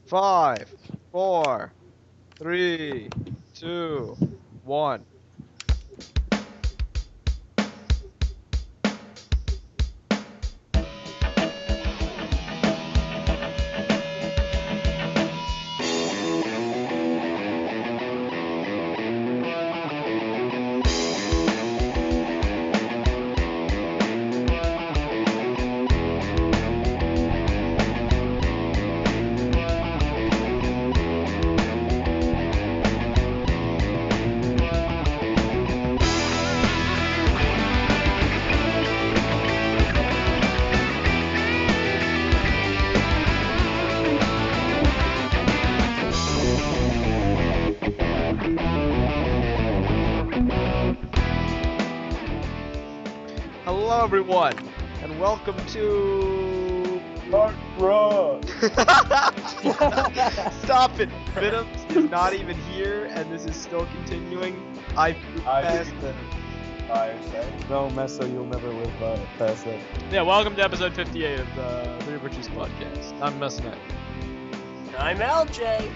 5, 4, 3, 2, 1. Hello everyone, and welcome to... Stop it! Venom is not even here, and this is still continuing. I No, Meso, you'll never live past that. Yeah, welcome to episode 58 of the Three Virtues podcast. I'm Messnet. I'm LJ.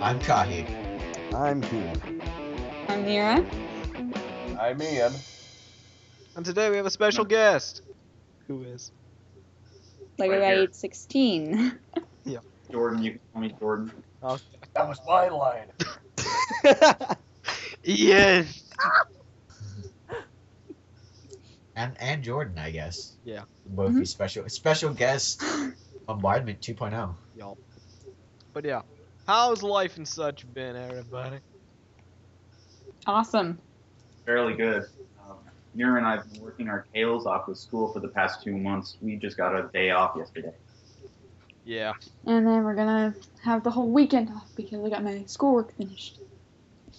I'm Kahi. I'm Chima. I'm Mira. I'm Ian. And today we have a special guest. Who is? Like Right I here. ate 16. Jordan, you can call me Jordan. Okay. That was my line. Ian! And Jordan, I guess. Yeah. Both be special guest bombardment 2.0. Y'all. But yeah, how's life and such been, everybody? Awesome. Fairly good. Mira and I have been working our tails off with school for the past 2 months. We just got a day off yesterday. Yeah. And then we're gonna have the whole weekend off because I got my schoolwork finished.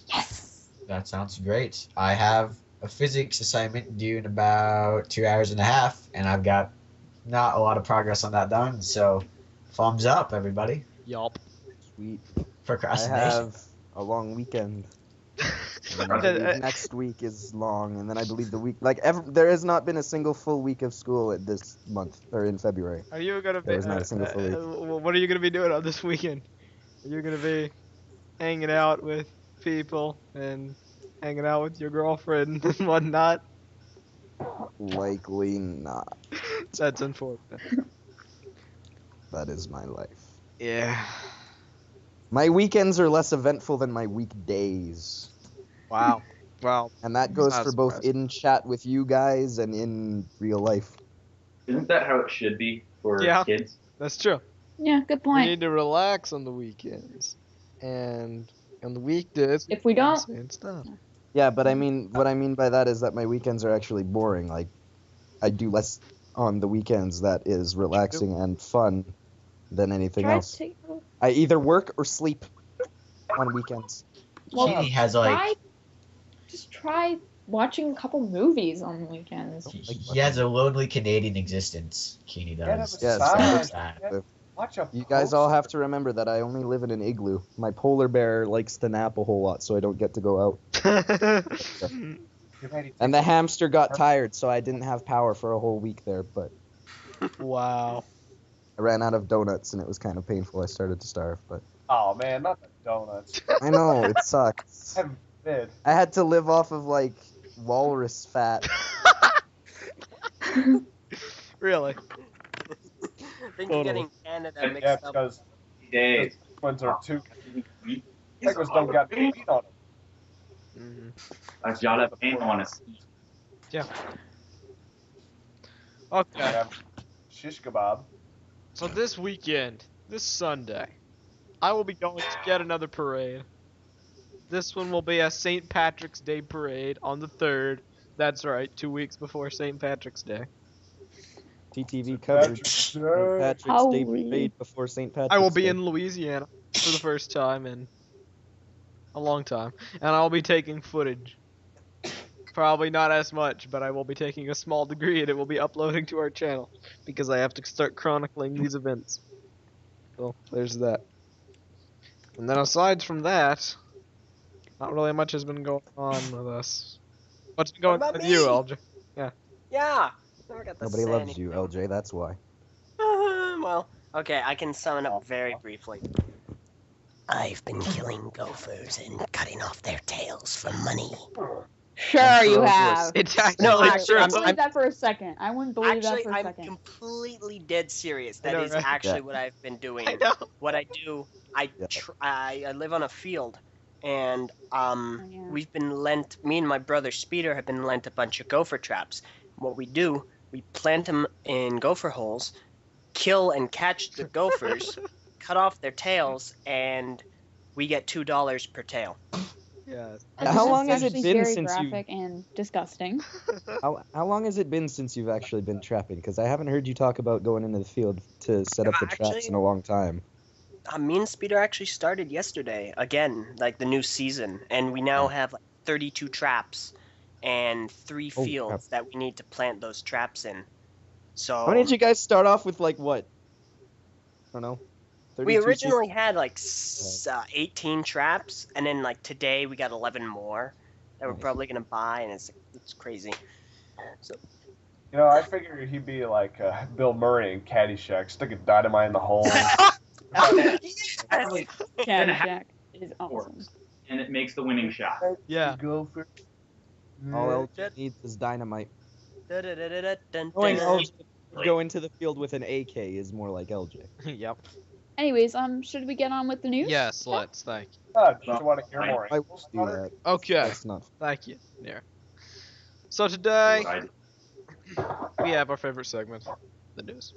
Yes! That sounds great. I have a physics assignment due in about 2 hours and a half, and I've got not a lot of progress on that done, so thumbs up, everybody. Yup. Sweet. I Procrastination. have a long weekend. And I believe next week is long, and then I believe the week there has not been a single full week of school at this month or in February. Are you gonna be? There was not a single full week. What are you gonna be doing on this weekend? Are you gonna be hanging out with people and hanging out with your girlfriend and whatnot? Likely not. That's unfortunate. That is my life. Yeah. My weekends are less eventful than my weekdays. Wow. Wow. And that goes Not for both surprising. in chat with you guys and in real life. Isn't that how it should be for Yeah. kids? That's true. Yeah, good We point. need to relax on the weekends, and on the weekdays. If we don't- same stuff. Yeah, but I mean, what I mean by that is that my weekends are actually boring. Like, I do less on the weekends that is relaxing and fun than anything Try else. to take... I either work or sleep on weekends. Well, Keeney has like Just try watching a couple movies on the weekends. he has a lonely Canadian existence. Keeney does. Yes, That's sad. Watch a You guys all have to remember that I only live in an igloo. My polar bear likes to nap a whole lot, so I don't get to go out. And the hamster got tired, so I didn't have power for a whole week there, but Wow. I ran out of donuts and it was kind of painful. I started to starve, but Oh man, not the donuts. I know, it sucks. Heaven forbid. I had to live off of, like, walrus fat. Really? I think you're getting Canada mixed Yeah, up. because Days. ones are too. Penguins don't got meat on them. Mhm. Y'all have paint on us. Okay. They have shish kebab. So this weekend, this Sunday, I will be going to yet another parade. This one will be a St. Patrick's Day parade on the 3rd. That's right, 2 weeks before St. Patrick's Day. TTV coverage. Patrick's St. Day. Patrick's Day Holy. parade before St. Patrick's I will be Day. in Louisiana for the first time in a long time, and I'll be taking footage. Probably not as much, but I will be taking a small degree, and it will be uploading to our channel because I have to start chronicling these events. So there's that. And then aside from that, not really much has been going on with us. What's been going What on about with you, me? LJ? Yeah. Never got to Nobody say loves anything. you, LJ, that's why. Well, Okay, I can sum it up very briefly. I've been killing gophers and cutting off their tails for money. Sure, you have. It's No, actually actually, I true. wouldn't believe that for a second. I wouldn't believe Actually, that for a I'm second. completely dead serious. I That know, is right? actually Yeah. what I've been doing. I know. What I do, I live on a field, and Oh, yeah. we've been lent. Me and my brother Speeder have been lent a bunch of gopher traps. What we do, we plant them in gopher holes, kill and catch the gophers, cut off their tails, and we get $2 per tail. Yeah. How long has it actually been very since you? graphic and disgusting. How long has it been since you've actually been trapping? Because I haven't heard you talk about going into the field to set up the traps Actually- in a long time. Me and Speeder actually started yesterday again, like the new season, and we now have like 32 traps and 3 Holy fields that we need to plant those traps in. So How many did you guys start off with? Like what? I don't know. we 32 originally had like 18 traps, and then like today we got 11 more that we're Nice. probably gonna buy, and it's crazy. You know, I figured he'd be like Bill Murray in Caddyshack, sticking dynamite in the hole. Caddyshack is awesome. And it makes the winning shot. Yeah. Go for All LJ needs is dynamite. Dun-dun-dun-dun-dun. Going LJ to go into the field with an AK is more like LJ. Yep. Anyways, should we get on with the news? Yes, let's. Thank you. Oh, do you want to hear more? I will do that. Okay. That's not. Thank you. There. So today Right. we have our favorite segment, the news.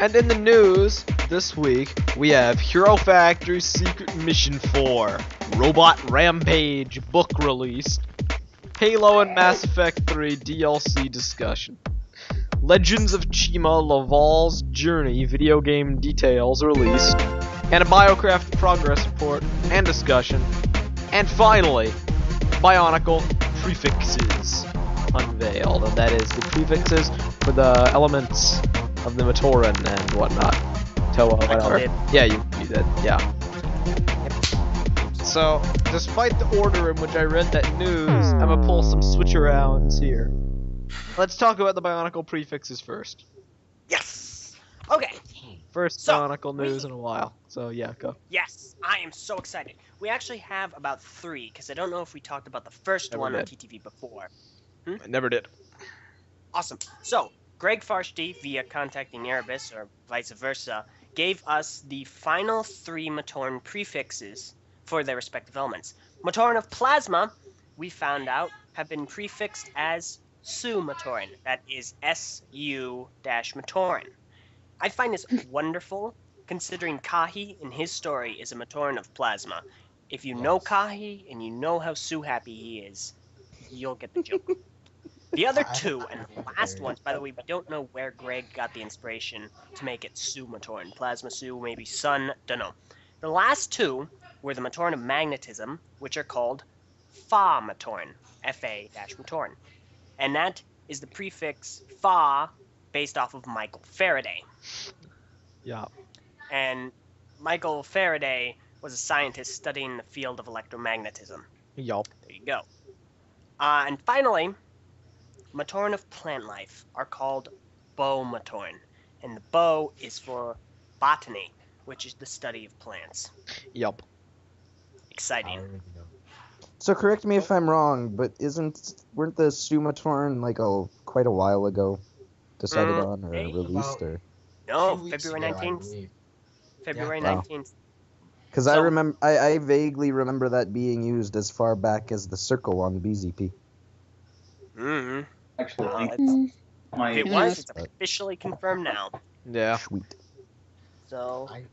And in the news this week, we have Hero Factory Secret Mission 4, Robot Rampage book released, Halo and Mass Effect 3 DLC discussion, Legends of Chima Laval's Journey video game details released, and a Biocraft progress report and discussion, and finally, Bionicle Prefixes unveiled, and that is the prefixes for the elements of the Matoran and whatnot. Toa, whatever. Yeah, you did, yeah. So, despite the order in which I read that news, I'm gonna pull some switch-arounds here. Let's talk about the Bionicle prefixes first. Yes. Okay. First So, Bionicle news in a while. So yeah, go. Yes, I am so excited. We actually have about 3, because I don't know if we talked about the first Never one on did. TTV before. I never did. Awesome. So, Greg Farshdi, via contacting Erebus, or vice versa, gave us the final 3 Matoran prefixes for their respective elements. Matoran of Plasma, we found out, have been prefixed as Su-Matoran. That is SU-Matoran. I find this wonderful, considering Kahi in his story is a Matoran of Plasma. If you know Kahi and you know how Su-happy he is, you'll get the joke. The other 2 and last ones, by the way, we don't know where Greg got the inspiration to make it Su-Matoran. Plasma Su, maybe Sun, don't know. The last 2 were the Matoran of Magnetism, which are called Fa-Matoran, Fa-Matoran. And that is the prefix Fa based off of Michael Faraday. Yeah. And Michael Faraday was a scientist studying the field of electromagnetism. Yup. There you go. And finally, Matoran of plant life are called Bo-Matoran. And the Bo is for botany, which is the study of plants. Yup. Exciting. So correct me if I'm wrong, but weren't the Sumatoran like quite a while ago decided on or maybe released or? No, 2 weeks February ago, I 19th. believe. February Wow. 19th. Because So- I remember, I vaguely remember that being used as far back as the circle on BZP. Mm-hmm. Actually, I think Mm, my If it Who was, knows? it's officially confirmed now. Yeah. Sweet. So, I-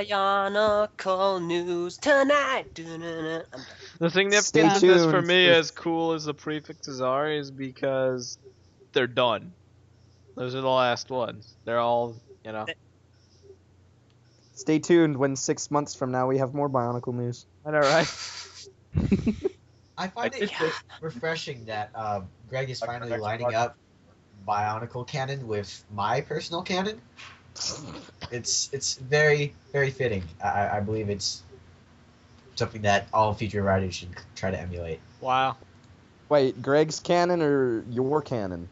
Bionicle news tonight. Dun-dun-dun. I'm done. The thing that Stay makes this for tuned me for- as cool as the prefixes are is because they're done. Those are the last ones. They're all, Stay tuned when 6 months from now we have more Bionicle news. I know, right? I find it refreshing that Greg is finally lining up Bionicle canon with my personal canon. It's very, very fitting. I believe it's something that all future writers should try to emulate. Wow. Wait, Greg's canon or your canon?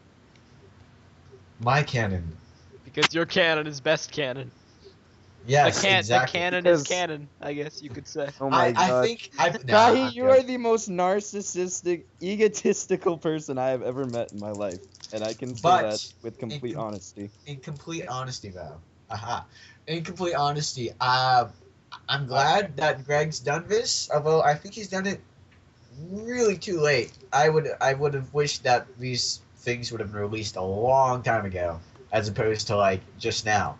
My canon. Because your canon is best canon. Yes, The exactly. canon Because- is canon, I guess you could say. Oh my I god. think I've. No, Vkahi, I'm you joking. are the most narcissistic, egotistical person I have ever met in my life. And I can say But that with complete honesty. In complete honesty, though. Aha. In complete honesty, I'm glad that Greg's done this, although I think he's done it really too late. I would have wished that these things would have been released a long time ago, as opposed to like just now.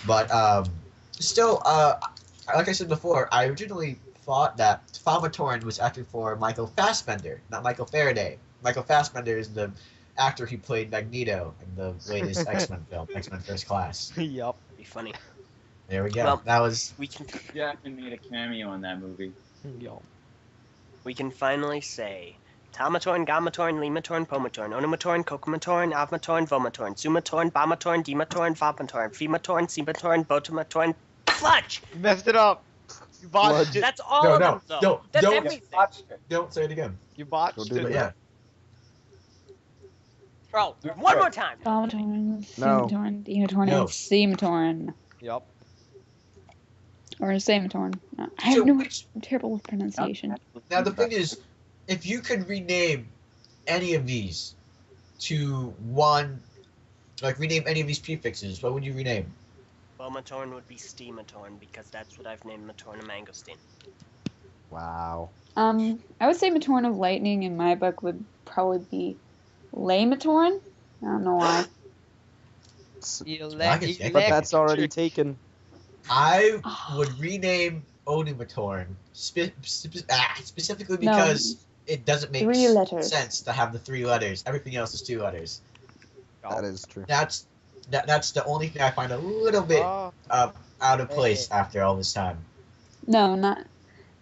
But still, like I said before, I originally thought that Thaumaturn was acted for Michael Fassbender, not Michael Faraday. Michael Fassbender is the actor who played Magneto in the latest X-Men film, X-Men First Class. Yup. That'd be funny. There we go. Well, that was We can Jackman made a cameo in that movie. Yup. finally say Talmatorn, Gamatorn, Limatorn, Pomatorn, Onomatorn, Kokomatorn, Avmatorn, Vomatorn, Sumatorn, Bamatorn, Dimatorn, Vapatorn, Fematorn, Sebatorn, Botomatorn, Fudge! You messed it up. You botched it. That's all No, of no, them, though. no, That's don't- everything. Watched it. don't say it again. You botched Don't do it. But yeah, Bro, one more time. Thaumatorn, No. Sumatorn, Demotorn, No. and Seamatorn. Yup. Or Samatorn. I So have no which- I'm terrible with pronunciation. now the thing is, if you could rename any of these to one, like rename any of these prefixes, what would you rename? Bomatorn would be Steamatorn because that's what I've named Matorn of Mangosteen. Wow. I would say Matorn of Lightning in my book would probably be Laymatorn. I don't know why. But that's already taken. I would rename Onimatorn specifically No. because it doesn't make 3 letters. sense to have the 3 letters. Everything else is 2 letters. That is true. That's the only thing I find a little bit Oh, out of place after all this time. No, not.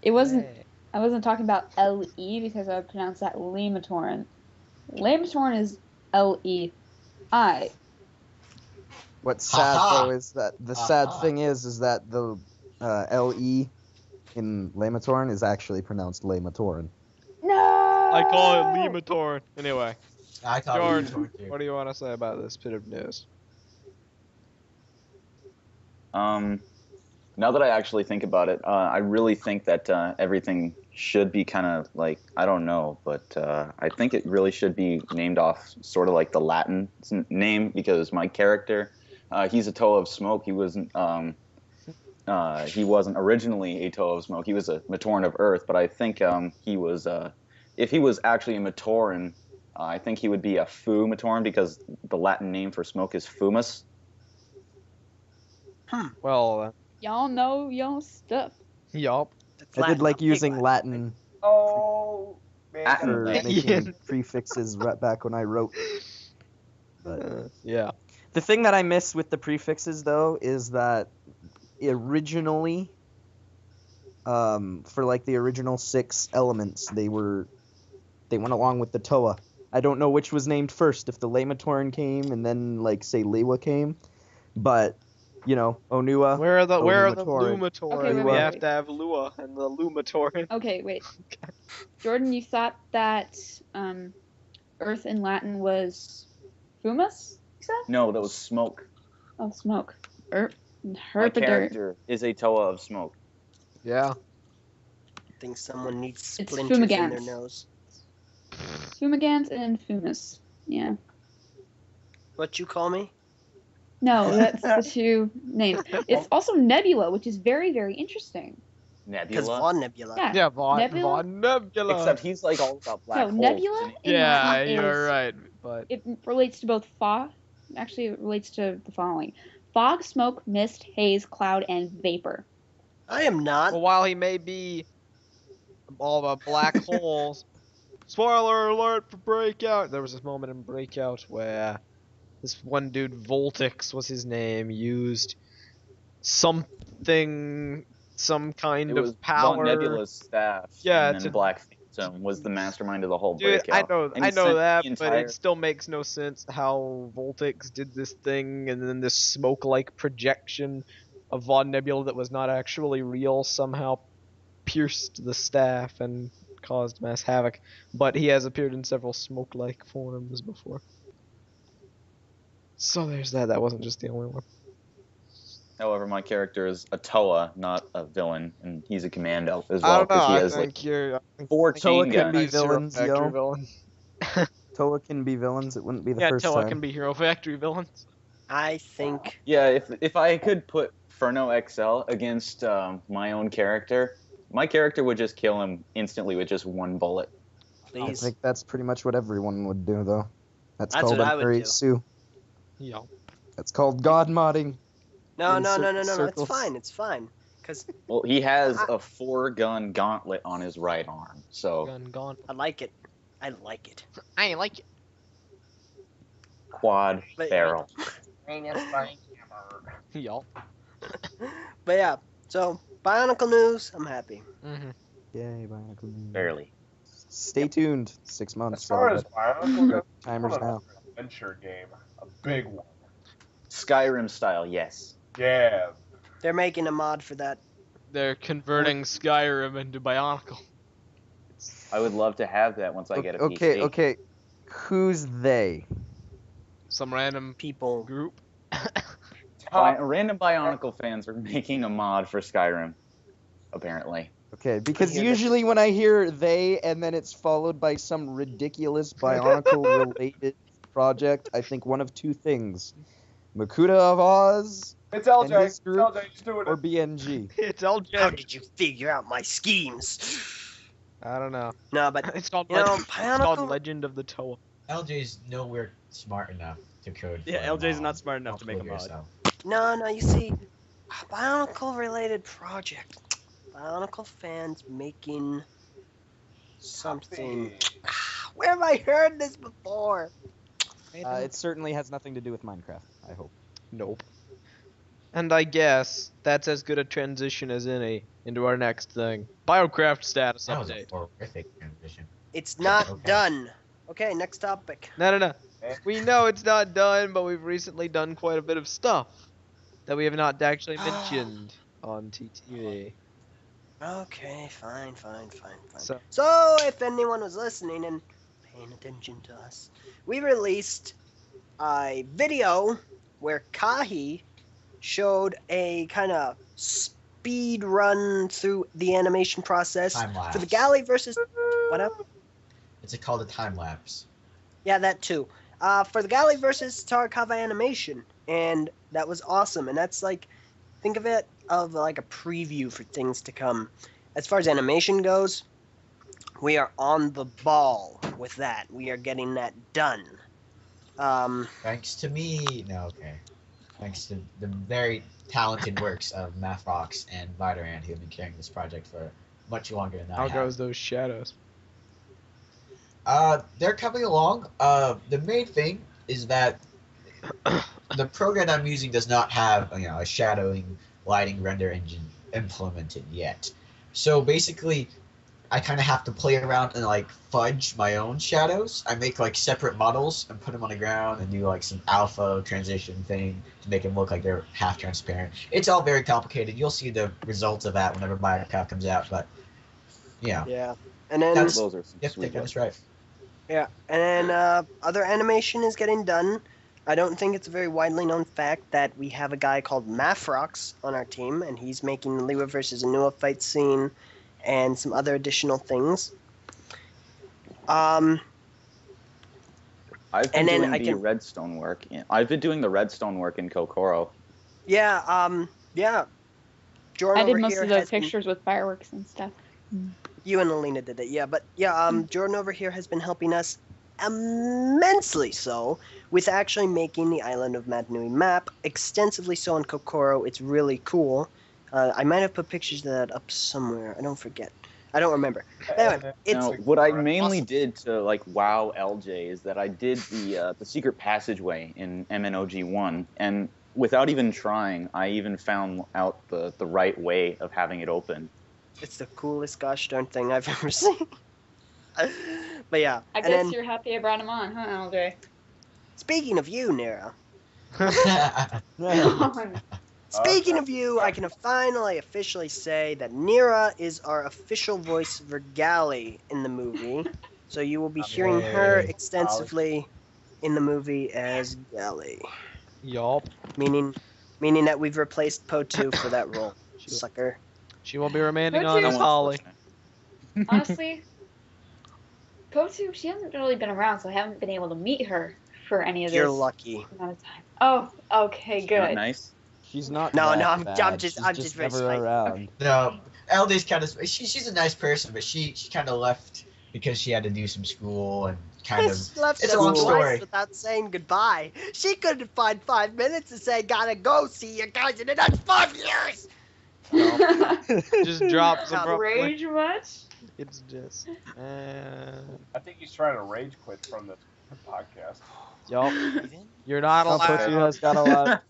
It wasn't. hey. I wasn't talking about L-E because I would pronounce that Laymatorn. Laymatorn is L-E-I. What's sad Ha-ha. though is that the sad Ha-ha. thing is that the L-E in Laymatorn is actually pronounced Laymatorn. No! I call it Limatorn. Anyway, I thought Jordan, we were too. what do you want to say about this bit of news? Now that I actually think about it, I really think that everything should be kind of like, I don't know, but I think it really should be named off sort of like the Latin name, because my character, he's a toe of smoke. He wasn't originally a toe of smoke. He was a Matoran of earth, but I think he was, if he was actually a Matoran, I think he would be a Fu Matoran, because the Latin name for smoke is fumus. Well, Y'all know y'all stuff. yup. That's I did Latin. like I'll take using Latin. Latin Oh, man. Latin. for Right. making prefixes right back when I wrote. But Yeah. the thing that I miss with the prefixes though is that originally, for like the original 6 elements, they went along with the Toa. I don't know which was named first, if the Laymatorn came and then like say Lewa came, but you know, Onua. Where are the Lumatorin. Lumatorin? Okay, we wait, have wait. to have Lua and the Lumatorin. Okay, wait. Jordan, you thought that Earth in Latin was fumus? You said? No, that was smoke. Oh, smoke. My Herpeder. character is a Toa of smoke. Yeah. I think someone needs It's splinters in their fumigants. nose. Fumigant and fumus. Yeah. What you call me? No, that's the 2 names. It's also Nebula, which is very, very interesting. Because Nebula. Von Nebula. Yeah. Yeah, Von Nebula? Nebula. Except he's like all about black So holes. Nebula isn't he? in Yeah, Latin you're is- right, but It relates to both fog. Actually, it relates to the following: fog, smoke, mist, haze, cloud, and vapor. I am not. well, while he may be all the black holes, spoiler alert for Breakout. There was this moment in Breakout where this one dude, Voltix was his name, used something some kind It of was power. Von Nebula's staff, Yeah, and then Black Phantom was the mastermind of the whole Dude, breakout. And I he know sent that, the but entire... it still makes no sense how Voltix did this thing, and then this smoke-like projection of Von Nebula that was not actually real somehow pierced the staff and caused mass havoc. But he has appeared in several smoke-like forms before. So there's that. That wasn't just the only one. However, my character is a Toa, not a villain, and he's a commando as I well don't know. because he I has like think you're. 4 Toa chain can be guns. villains, Hero Factory yo. villain. Toa can be villains. It wouldn't be the Yeah, first Toa time. can be Hero Factory villains. I think Yeah, if I could put Furno XL against my own character, my character would just kill him instantly with just 1 bullet. I please. think that's pretty much what everyone would do, though. That's That's called what I would do. Sue. Yeah. That's called God modding. No, in no, no, no, certain no, no. It's circles. fine. It's fine. Cause Well, he has a 4-gun gauntlet on his right arm, so Gun gone. I like it. I like it. I like it. quad But- barrel. Y'all. But yeah. So Bionicle news. I'm happy. Mm-hmm. Yay, Bionicle Moon. Barely. Stay tuned. 6 months. As far as so Bionicle goes, timers what an now. adventure game, a big one. Skyrim style, yes. Yeah, They're making a mod for that. They're converting Skyrim into Bionicle. I would love to have that once I get a PC. Okay. Who's they? Some random People. group. Random Bionicle fans are making a mod for Skyrim, apparently. Okay, because hear that. usually when I hear they and then it's followed by some ridiculous Bionicle-related project, I think one of 2 things. Makuta of Oz it's And LJ. his It's group, LJ. He's doing or it. BNG. It's LJ. How did you figure out my schemes? I don't know. No, but It's called, You know, Legend, it's called Bionicle- Legend of the Toa. LJ's nowhere smart enough to code. Yeah, for a LJ's mod. not smart enough to make a Upload mod. yourself. no. You see, a Bionicle-related project. Bionicle fans making something. Where have I heard this before? It certainly has nothing to do with Minecraft, I hope. Nope. And I guess that's as good a transition as any into our next thing. Biocraft status That was a update. horrific transition. It's not Okay. done. Okay, next topic. No. We know it's not done, but we've recently done quite a bit of stuff that we have not actually mentioned on TTV. Okay, fine. So, So, if anyone was listening and paying attention to us, we released a video where Vkahi showed a kind of speed run through the animation process Time lapse. for the Galley versus. What up? It's called a time lapse. Yeah, that too. For the Galley versus Tarkava animation, and that was awesome. And that's like, think of it of like a preview for things to come. As far as animation goes, we are on the ball with that. We are getting that done. Thanks to me. No, okay. Thanks to the very talented works of Mathrox and Vidaran, who have been carrying this project for much longer than I how have. goes those shadows? They're coming along. The main thing is that the program I'm using does not have, a shadowing, lighting, render engine implemented yet. So basically, I kind of have to play around and like fudge my own shadows. I make like separate models and put them on the ground and do like some alpha transition thing to make them look like they're half transparent. It's all very complicated. You'll see the results of that whenever Biocraft comes out. But yeah, Yeah. And then That's- Those are some you have to sweet take that ones. as right. Yeah, and then other animation is getting done. I don't think it's a very widely known fact that we have a guy called Mathrox on our team, and he's making the Liwa versus Anua fight scene and some other additional things. I've been And then doing I the can- redstone work. I've been doing the redstone work in Kokoro. Yeah. Jordan I did over most here of the has been- pictures with fireworks and stuff. You and Alina did it, yeah. But yeah, Jordan over here has been helping us immensely so with actually making the Island of Matanui map extensively so on Kokoro. It's really cool. I might have put pictures of that up somewhere. I don't forget. I don't remember. Anyway, it's Now, what I awesome. mainly did to like wow LJ is that I did the secret passageway in MNOG1, and without even trying, I even found out the right way of having it open. It's the coolest gosh darn thing I've ever seen. But yeah. I and guess then, you're happy I brought him on, huh, LJ? speaking of you, Nero. Come Speaking of you, I can finally officially say that Nira is our official voice for Gally in the movie. So you will be hearing her Yay. extensively in the movie as Gally. Yup. Meaning that we've replaced Potu for that role. Sucker. She will be remaining Potu. on as Holly. Honestly, Potu, she hasn't really been around, so I haven't been able to meet her for any of You're this lucky. amount of time. Oh, okay, Not good. nice. She's not. No, that no, I'm bad. just She's very never spiteful. around. No, LD's kind of she's a nice person, but she kind of left because she had to do some school and kind of. This left It's us a long twice story. without saying goodbye. She couldn't find 5 minutes to say, gotta go see your cousin, and that's 5 years! Just drops abruptly. Rage much? It's just. I think he's trying to rage quit from this podcast. Yup. You're not Oh, allowed. Pochu has got a lot.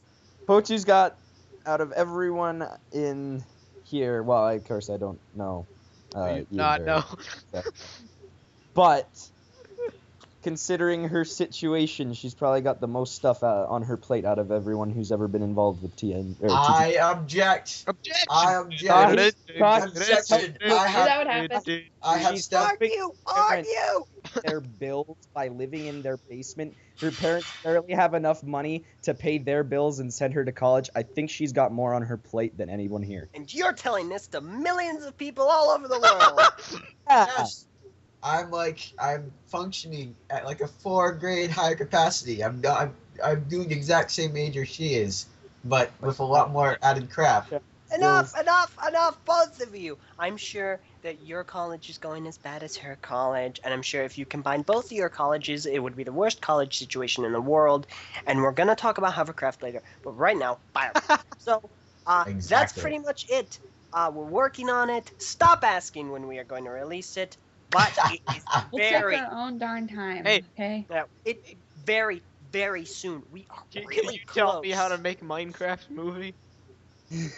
Pochu's got, out of everyone in here, well, of course I don't know. You not either. know. But considering her situation, she's probably got the most stuff on her plate out of everyone who's ever been involved with TN. Or I object. Objection. I object. God, Objection. Is that what happened? I have She's stuff. Argue! their bills by living in their basement. Her parents barely have enough money to pay their bills and send her to college. I think she's got more on her plate than anyone here. And you're telling this to millions of people all over the world. Yes. I'm functioning at like a 4th grade higher capacity. I'm doing the exact same major she is, but with a lot more added crap. Enough, both of you. I'm sure that your college is going as bad as her college, and I'm sure if you combine both of your colleges, it would be the worst college situation in the world. And we're gonna talk about hovercraft later, but right now, Biocraft. So, that's Exactly. pretty much it. We're working on it. Stop asking when we are going to release it, but it is We'll take very, our own darn time, Hey. okay? very, very soon. We are Can really you close. tell me how to make Minecraft movie?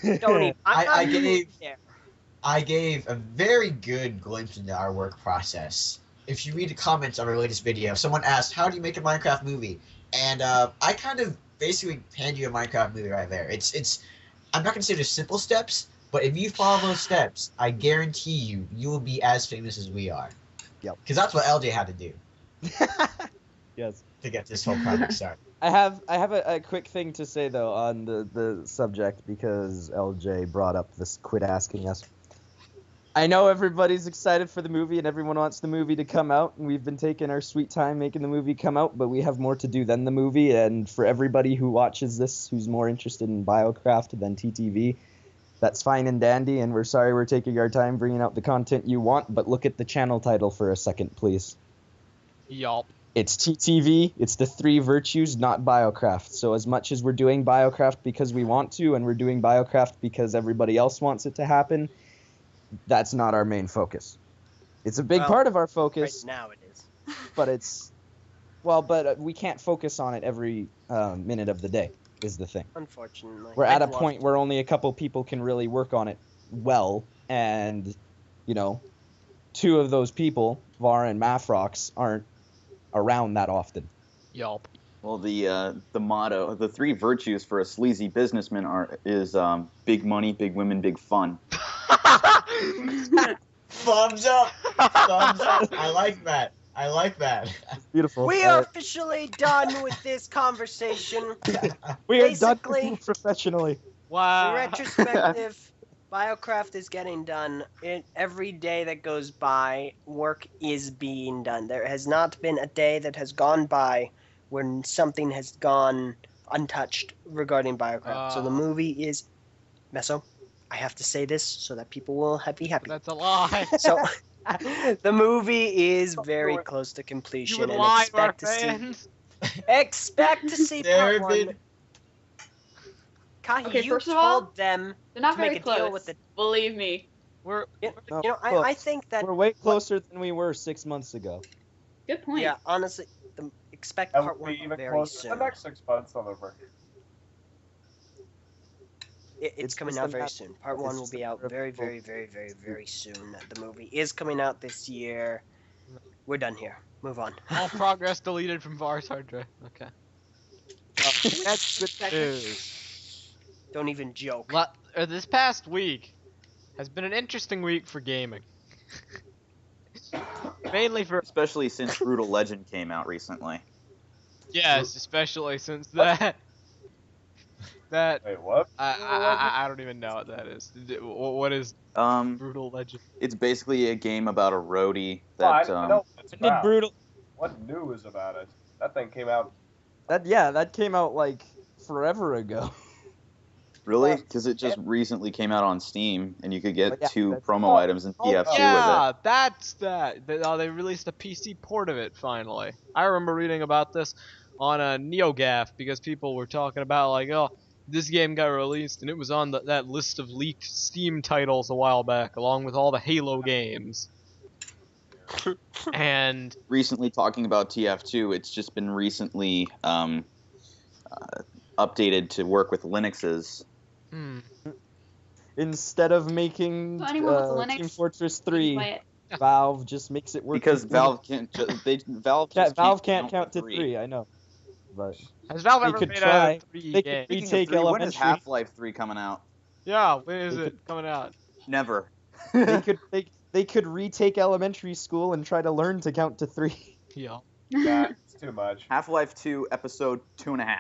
Don't even. I'm I not gave- there. I gave a very good glimpse into our work process. If you read the comments of our latest video, someone asked, how do you make a Minecraft movie? And I kind of basically hand you a Minecraft movie right there. It's I'm not going to say there's simple steps, but if you follow those steps, I guarantee you will be as famous as we are. Yep. Because that's what LJ had to do Yes. to get this whole project started. I have a quick thing to say though on the subject because LJ brought up this quit asking us. I know everybody's excited for the movie and everyone wants the movie to come out, and we've been taking our sweet time making the movie come out, but we have more to do than the movie, and for everybody who watches this who's more interested in Biocraft than TTV, that's fine and dandy, and we're sorry we're taking our time bringing out the content you want, but look at the channel title for a second, please. Yup. It's TTV, it's the 3 virtues, not Biocraft. So as much as we're doing Biocraft because we want to, and we're doing Biocraft because everybody else wants it to happen, that's not our main focus. It's a big Well, part of our Right focus, now it is. but it's... Well, but we can't focus on it every minute of the day, is the thing. Unfortunately. We're at I'd a love point where only a couple people can really work on it well, and, 2 of those people, Var and Mafrox, aren't around that often. Yup. Well, the motto, the 3 virtues for a sleazy businessman is big money, big women, big fun. Thumbs up! Thumbs up! I like that. Beautiful. We are officially done with this conversation. We are done basically- professionally. In Wow. retrospective, Biocraft is getting done. Every day that goes by, work is being done. There has not been a day that has gone by when something has gone untouched regarding Biocraft. So the movie is... Meso, I have to say this so that people will be happy. That's a lie. So, the movie is very close to You completion, would and lie to our expect to see fans. There part have one. been- Kahi, Okay, you first of told all, them They're not to make very a deal close. with the. Believe me. We're I think that We're way closer than we were 6 months ago. Good point. yeah, honestly, expect That part would one be even very closer soon. the next 6 months, Oliver. It's It's coming just out a very map- soon. Part it's 1 will just be a out matter of very, people- very, very, very, very soon. The movie is coming out this year. We're done here. Move on. All progress deleted from Var's hard drive. Okay. That's good news. Don't even joke. This past week has been an interesting week for gaming. Mainly for Especially since Brutal Legend came out recently. yes, especially since that Wait, what? I don't even know what that is. What is Brutal Legend? It's basically a game about a roadie Oh, I that know what it's When did about. Brutal? What new is about it? That thing came out. That came out like forever ago. really because it just recently came out on Steam and you could get Yeah, 2 that's- promo items in TF2 with it. Yeah, that's that. They released a PC port of it finally. I remember reading about this on a NeoGAF because people were talking about like, oh, this game got released and it was on that list of leaked Steam titles a while back, along with all the Halo games. And Recently talking about TF2, it's just been recently updated to work with Linuxes. Instead of making So anyone with Linux, Team Fortress You can 3, play it. Valve just makes it work. Because with Valve can't Valve can't count to 3. I know, but has Valve They ever could made try. a 3 They game? could Speaking of retake 3, when is Elementary. Half-Life 3 coming out? Yeah, when is They it coming out? Never. they could retake Elementary School and try to learn to count to 3. Yeah. Nah, it's too much. Half-Life 2 episode 2.5.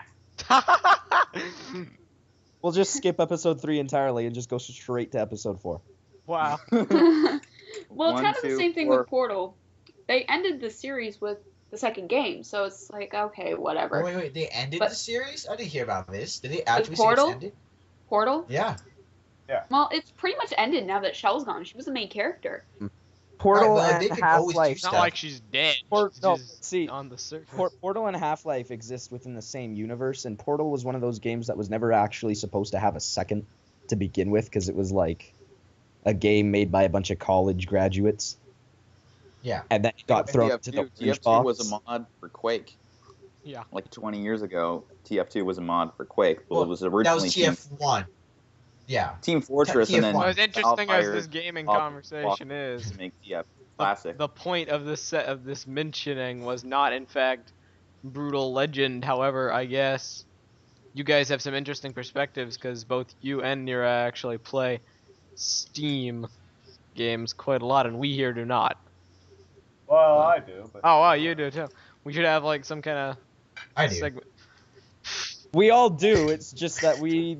We'll just skip episode 3 entirely and just go straight to episode 4. Wow. Well, it's 1, kind of the 2, same thing 4. with Portal. They ended the series with the second game, so it's like, okay, whatever. Oh, wait, they ended But- the series? I didn't hear about this. Did they actually say Portal? it's ended? Portal? Yeah. Well, it's pretty much ended now that Shell's gone. She was the main character. Portal Right, but they and could always do Half-Life. It's not stuff. like she's dead. She's No, just see, on the surface. Portal and Half-Life exist within the same universe, and Portal was one of those games that was never actually supposed to have a second to begin with, because it was like a game made by a bunch of college graduates. Yeah. And then it got thrown into the TF2 orange box. was a mod for Quake. Yeah. Like 20 years ago, TF2 was a mod for Quake. Well, it was originally That was TF1. Yeah. Team Fortress, and then TF1. Well, as interesting Valve as this hired gaming Bob- conversation is, to make TF classic. the point of this mentioning was not, in fact, Brutal Legend. However, I guess you guys have some interesting perspectives because both you and Nira actually play Steam games quite a lot, and we here do not. Well, I do, but Oh, wow, you do too. We should have like some kind of I do. segment. We all do. It's just that me,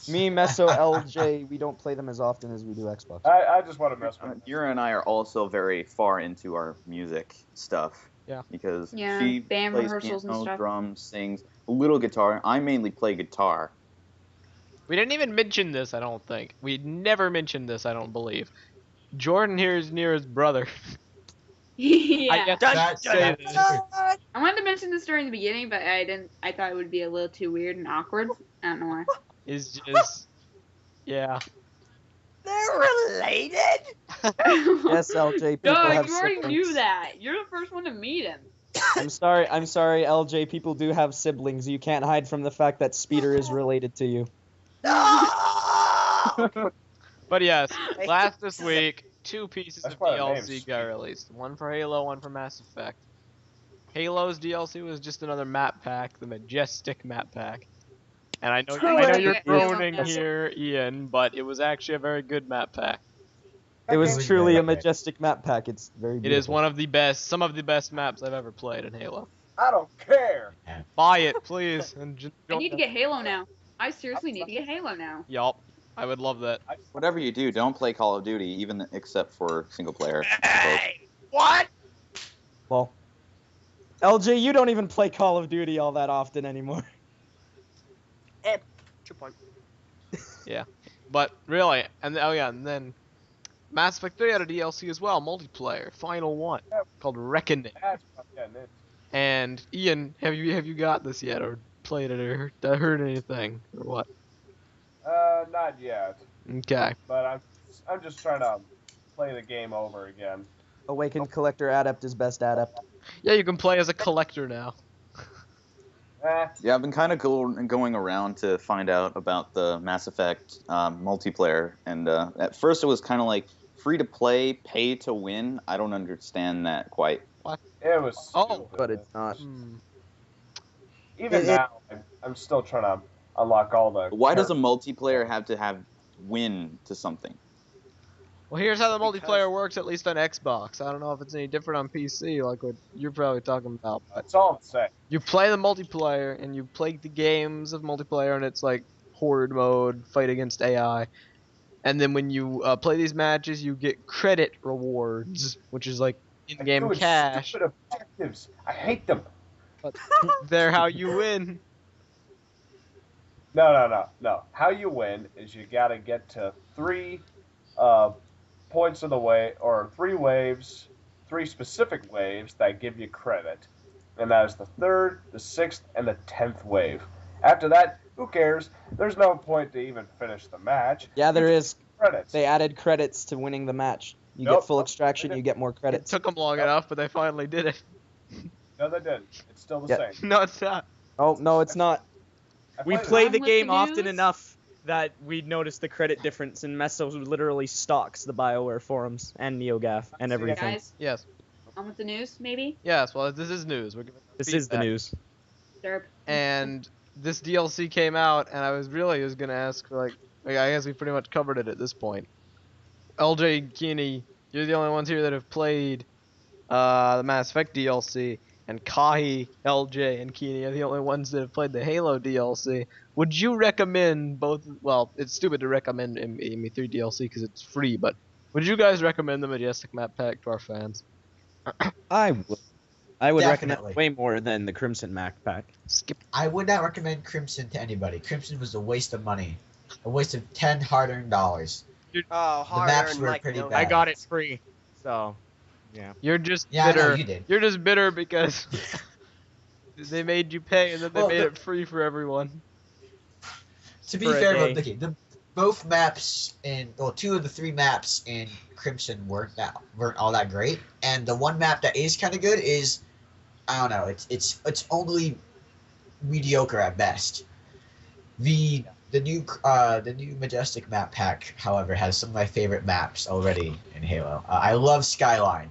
Meso, LJ, we don't play them as often as we do Xbox. I just want to mess with it. Yura and I are also very far into our music stuff. Yeah. Because Yeah, she band plays rehearsals and piano, stuff. drums, sings, a little guitar. I mainly play guitar. We didn't even mention this, I don't think. We never mentioned this, I don't believe. Jordan here is Nira's brother. Yeah. I guess That's say this. I wanted to mention this during the beginning, but I didn't. I thought it would be a little too weird and awkward. I don't know why. Is just yeah. They're related? Yes, LJ, people Doug, have you already siblings. knew that. You're the first one to meet him. I'm sorry, LJ, people do have siblings. You can't hide from the fact that Speeder is related to you. But yes, last this week, 2 pieces That's of why the DLC name's got Speed. released. One for Halo, one for Mass Effect. Halo's DLC was just another map pack, the Majestic map pack. And I know you're Yeah. groaning Yeah. here, Ian, but it was actually a very good map pack. It was Really truly good. a majestic map pack. It's very It beautiful. is one of the best, some of the best maps I've ever played in Halo. I don't care. Buy it, please, and just I need to get Halo now. I seriously need to get Halo now. Yup, I would love that. Whatever you do, don't play Call of Duty, even except for single player. Hey, what? Well, LJ, you don't even play Call of Duty all that often anymore. True point. But really, and then Mass Effect 3 had a DLC as well, multiplayer, final one, called Reckoning. That's what I'm getting into. And Ian, have you got this yet, or played it, or heard anything, or what? Not yet, Okay. but I'm just trying to play the game over again. Awakened Collector Adept is best Adept. Yeah, you can play as a collector now. Yeah, I've been kind of going around to find out about the Mass Effect multiplayer, and at first it was kind of like free to play, pay to win. I don't understand that quite. It was Oh. stupid. But it's not. Even now, I'm still trying to unlock all the. Why does a multiplayer have to have win to something? Well, here's how the multiplayer works, at least on Xbox. I don't know if it's any different on PC, like what you're probably talking about. But That's all I'm saying. you play the multiplayer, and you play the games of multiplayer, and it's like horde mode, fight against AI. And then when you play these matches, you get credit rewards, which is like in-game Dude, cash. Stupid objectives. I hate them. But they're how you win. No. How you win is you gotta get to 3 points of the way, or 3 waves, 3 specific waves that give you credit. And that is the 3rd, the 6th, and the 10th wave. After that, who cares? There's no point to even finish the match. Yeah, there is. Credits. They added credits to winning the match. You Nope. get full extraction, you get more It credits. took them long enough, but they finally did it. No, they didn't. It's still the Yeah. same. No, it's not. Oh, no, it's not. I We played it. play Along the with game the often news? enough that we notice the credit difference, and Meso literally stalks the BioWare forums and NeoGAF and everything. Guys, Yes. on with the news, maybe? Yes, well, this is news. We're giving This is the feedback. news. Derp. And this DLC came out, and I was gonna ask, like, I guess we pretty much covered it at this point. LJ and Keeney, you're the only ones here that have played the Mass Effect DLC, and vKahi, LJ, and Keeney are the only ones that have played the Halo DLC. Would you recommend both? Well, it's stupid to recommend ME3 DLC because it's free, but would you guys recommend the Majestic Map Pack to our fans? I would. I would Definitely. recommend way more than the Crimson Mac Pack. Skip. I would not recommend Crimson to anybody. Crimson was a waste of money. A waste of 10 hard-earned dollars. Oh, The hard maps earned were like pretty no bad. I got it free, so yeah. You're just Yeah, I know bitter. you did. You're just bitter because they made you pay, and then they Well, made the- it free for everyone. To be For a fair, day. okay, both maps in, well, 2 of the 3 maps in Crimson weren't all that great, and the one map that is kind of good is, I don't know, it's only mediocre at best. The new Majestic map pack, however, has some of my favorite maps already in Halo. I love Skyline.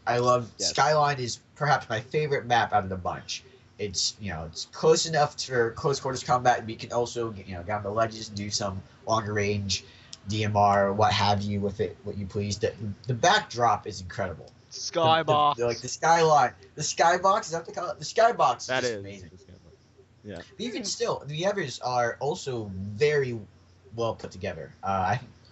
Yes. Skyline is perhaps my favorite map out of the bunch. It's it's close enough for close quarters combat, but you can also get on the ledges and do some longer range DMR, what have you with it, what you please. The backdrop is incredible. Skybox. Like the skyline, the skybox, is that what they call it? The skybox That is is amazing. Yeah. But even still, the others are also very well put together.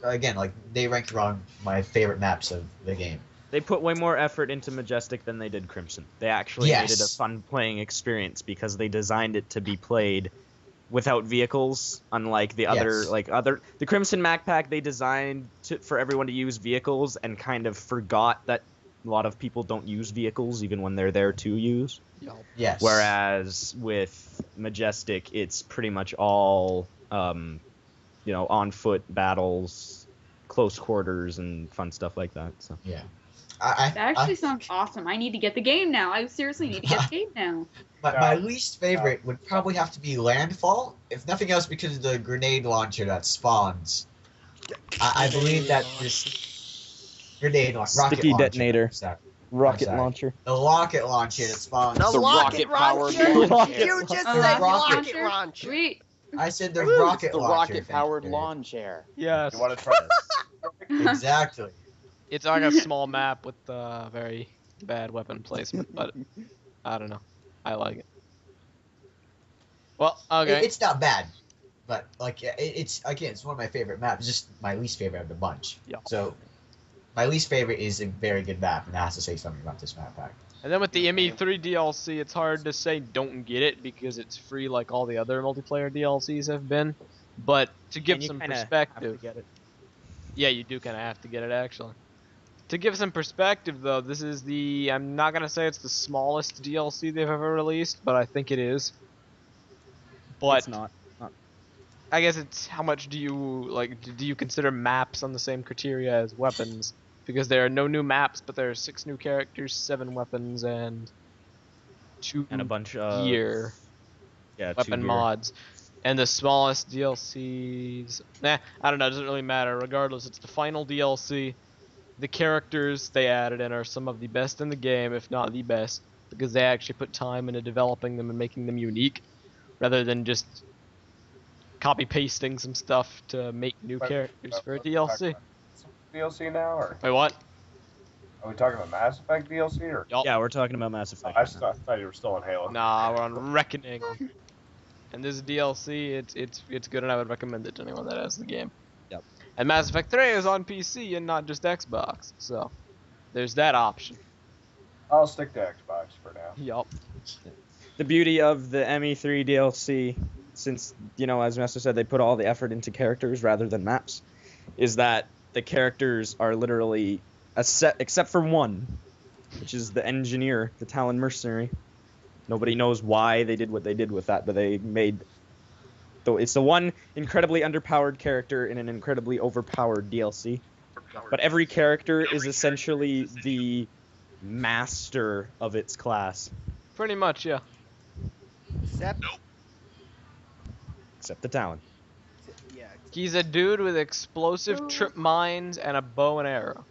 Again, like they ranked among my favorite maps of the game. They put way more effort into Majestic than they did Crimson. They actually made it a Yes. fun playing experience because they designed it to be played without vehicles, unlike the other Yes. the Crimson Mac Pack. They designed for everyone to use vehicles and kind of forgot that a lot of people don't use vehicles even when they're there to use. Yes. Whereas with Majestic, it's pretty much all on foot battles, close quarters, and fun stuff like that. So yeah. That actually sounds awesome. I need to get the game now. I seriously need to get the game now. My least favorite would probably have to be Landfall, if nothing else because of the grenade launcher that spawns. I believe that this grenade launcher, rocket Sticky launcher, detonator. sorry. Rocket sorry. launcher. The rocket launcher that spawns. The The rocket rocket-powered launcher. launcher. You just A said rocket rocket launcher. Sweet. I said the rocket the launcher. rocket-powered thank you. lawn chair. Yes. You want to try this? Exactly. It's like a small map with very bad weapon placement, but I don't know. I like it. Well, okay. It's not bad, but like it's one of my favorite maps. Just my least favorite of the bunch. Yeah. So my least favorite is a very good map, and I have to say something about this map pack. And then with the ME3 DLC, it's hard to say don't get it because it's free like all the other multiplayer DLCs have been. But to give And you some kinda have perspective, to get it. yeah, you do kind of have to get it actually. To give some perspective though, this is I'm not going to say it's the smallest DLC they've ever released, but I think it is. But It's not. I guess it's how much do you consider maps on the same criteria as weapons? Because there are no new maps, but there are 6 new characters, 7 weapons, and 2 and a bunch of gear yeah, 2 weapon gear. mods. And the smallest DLCs, I don't know, it doesn't really matter. Regardless, it's the final DLC. The characters they added in are some of the best in the game, if not the best, because they actually put time into developing them and making them unique, rather than just copy-pasting some stuff to make new characters for a DLC. DLC now, or Wait, what? are we talking about Mass Effect DLC, or? Yup. Yeah, we're talking about Mass Effect. I right now. thought you were still in Halo. Nah, we're on Reckoning. And this DLC, it's good, and I would recommend it to anyone that has the game. Yep. And Mass Effect 3 is on PC and not just Xbox, so there's that option. I'll stick to Xbox for now. Yup. The beauty of the ME3 DLC, since, you know, as Master said, they put all the effort into characters rather than maps, is that the characters are literally a set, except for one, which is the engineer, the Talon mercenary. Nobody knows why they did what they did with that, but they made... Though it's the one incredibly underpowered character in an incredibly overpowered DLC. But every character is essentially the master of its class. Pretty much, yeah. Except the Talon. Yeah. He's a dude with explosive trip mines and a bow and arrow.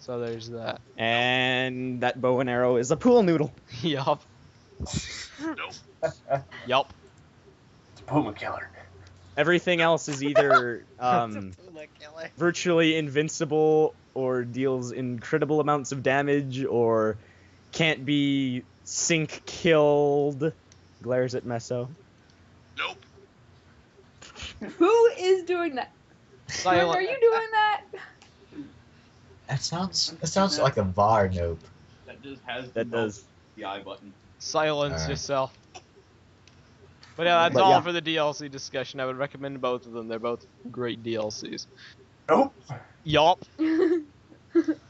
So there's that. And that bow and arrow is a pool noodle. Yup. Yup. It's Puma Killer. Everything else is either virtually invincible or deals incredible amounts of damage or can't be sync killed. Glares at Meso. Who is doing that? Jordan, are you doing that? That sounds like a VAR nope. That just has That does. the I button. Silence Alright. yourself. But yeah, that's But all yeah. for the DLC discussion. I would recommend both of them. They're both great DLCs. Nope. Yup.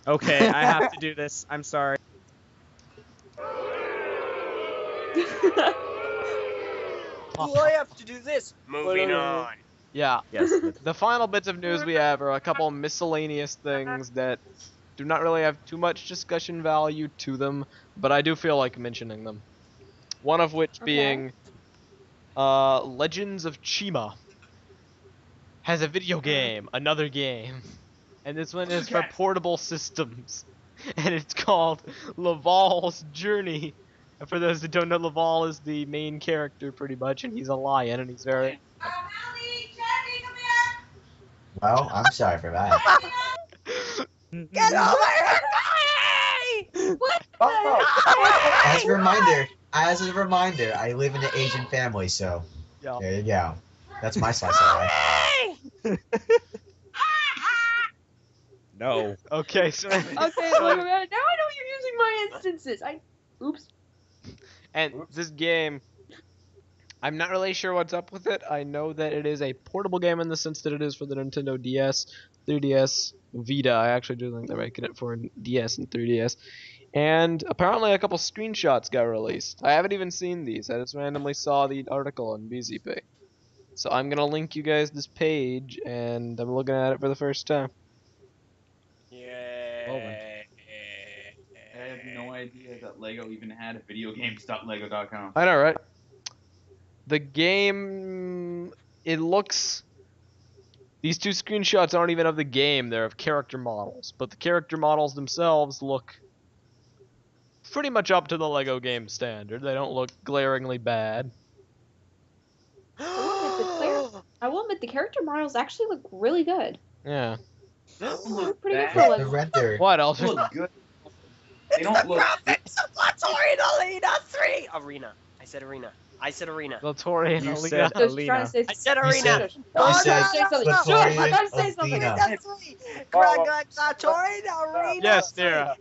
Okay, I have to do this. I'm sorry. Well, I have to do this. Moving on. Yeah. Yes. The final bits of news we have are a couple miscellaneous things that do not really have too much discussion value to them, but I do feel like mentioning them. One of which being Legends of Chima has a video game, another game. And this one is for portable systems. And it's called Laval's Journey. And for those that don't know, Laval is the main character pretty much, and he's a lion, and he's very... Well, I'm sorry for that. Get over here! What? Oh, As a reminder, I live in an Asian family, so Yeah. there you go. That's my slice of life. No. Okay, so... Okay, now I know you're using my instances. Oops. And this game, I'm not really sure what's up with it. I know that it is a portable game in the sense that it is for the Nintendo DS, 3DS, Vita. I actually do think they're making it for DS and 3DS. And apparently a couple screenshots got released. I haven't even seen these. I just randomly saw the article on BZP. So I'm going to link you guys this page, and I'm looking at it for the first time. Yay. I have no idea that Lego even had a video game. Lego.com. I know, right? The game, it looks... These two screenshots aren't even of the game, they're of character models. But the character models themselves look pretty much up to the Lego game standard. They don't look glaringly bad. I will admit the character models actually look really good. Yeah. Look pretty good for The like. render. What else? They look good. They don't look. Graphics of Latorian Arena 3! Arena. I said arena. I said arena. Latori and You Alina. said- Just Alina. trying to say. I said You arena. said- Oh, you I'm said trying to say something. Latorian Sure, I'm trying to say something. Alina. Latorian Arena Yes, 3. Nira.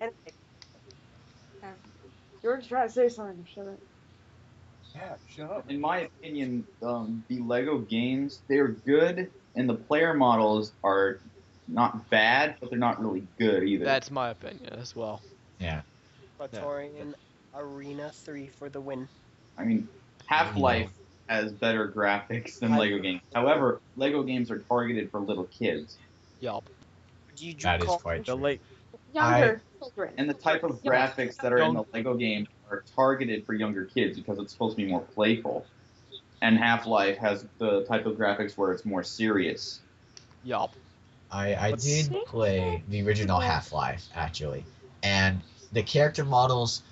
George's trying to say something. Shut up. yeah, shut up. In my opinion, the Lego games, they're good, and the player models are not bad, but they're not really good either. That's my opinion as well. Yeah. Latorian Arena 3 for the win. I mean, Half-Life has better graphics than Lego games. However, Lego games are targeted for little kids, Yup. Do you That is call quite The true. late. Younger children. and the type of graphics that are in the Lego game are targeted for younger kids because it's supposed to be more playful. And Half-Life has the type of graphics where it's more serious. Yup. I What's- did play the original Half-Life actually, and the character models,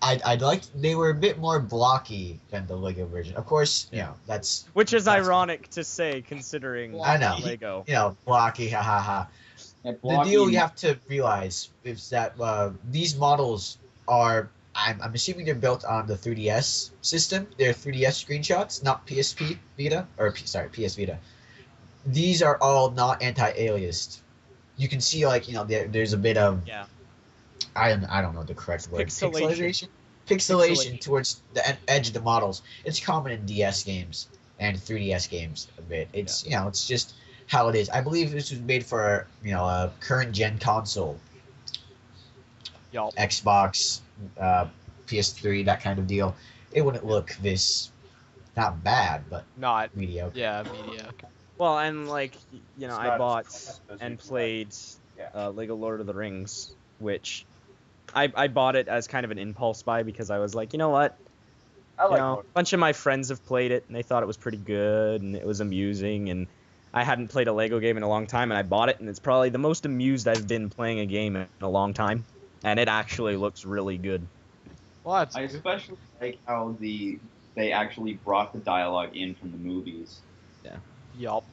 I liked. They were a bit more blocky than the Lego version. Of course, you know that's Which is that's- ironic to say, considering I know. Lego. You know, blocky, ha ha ha. And The blocky deal you have to realize is that these models are. I'm assuming they're built on the 3DS system. They're 3DS screenshots, not PSP Vita PS Vita. These are all not anti-aliased. You can see there's a bit of Yeah. I don't know the correct word. Pixelation. Pixelation towards the edge of the models. It's common in DS games and 3DS games a bit. It's it's just how it is. I believe this was made for a current gen console, Yup. Xbox, PS3, that kind of deal. It wouldn't look this not bad, but Not. mediocre. Yeah, mediocre. Well, and I not bought as busy and as played Yeah. Lego Lord of the Rings, which I bought it as kind of an impulse buy because I was like, you know what? I like A bunch of my friends have played it and they thought it was pretty good and it was amusing, and I hadn't played a Lego game in a long time, and I bought it, and it's probably the most amused I've been playing a game in a long time, and it actually looks really good. Well, that's I especially like how they actually brought the dialogue in from the movies. yup.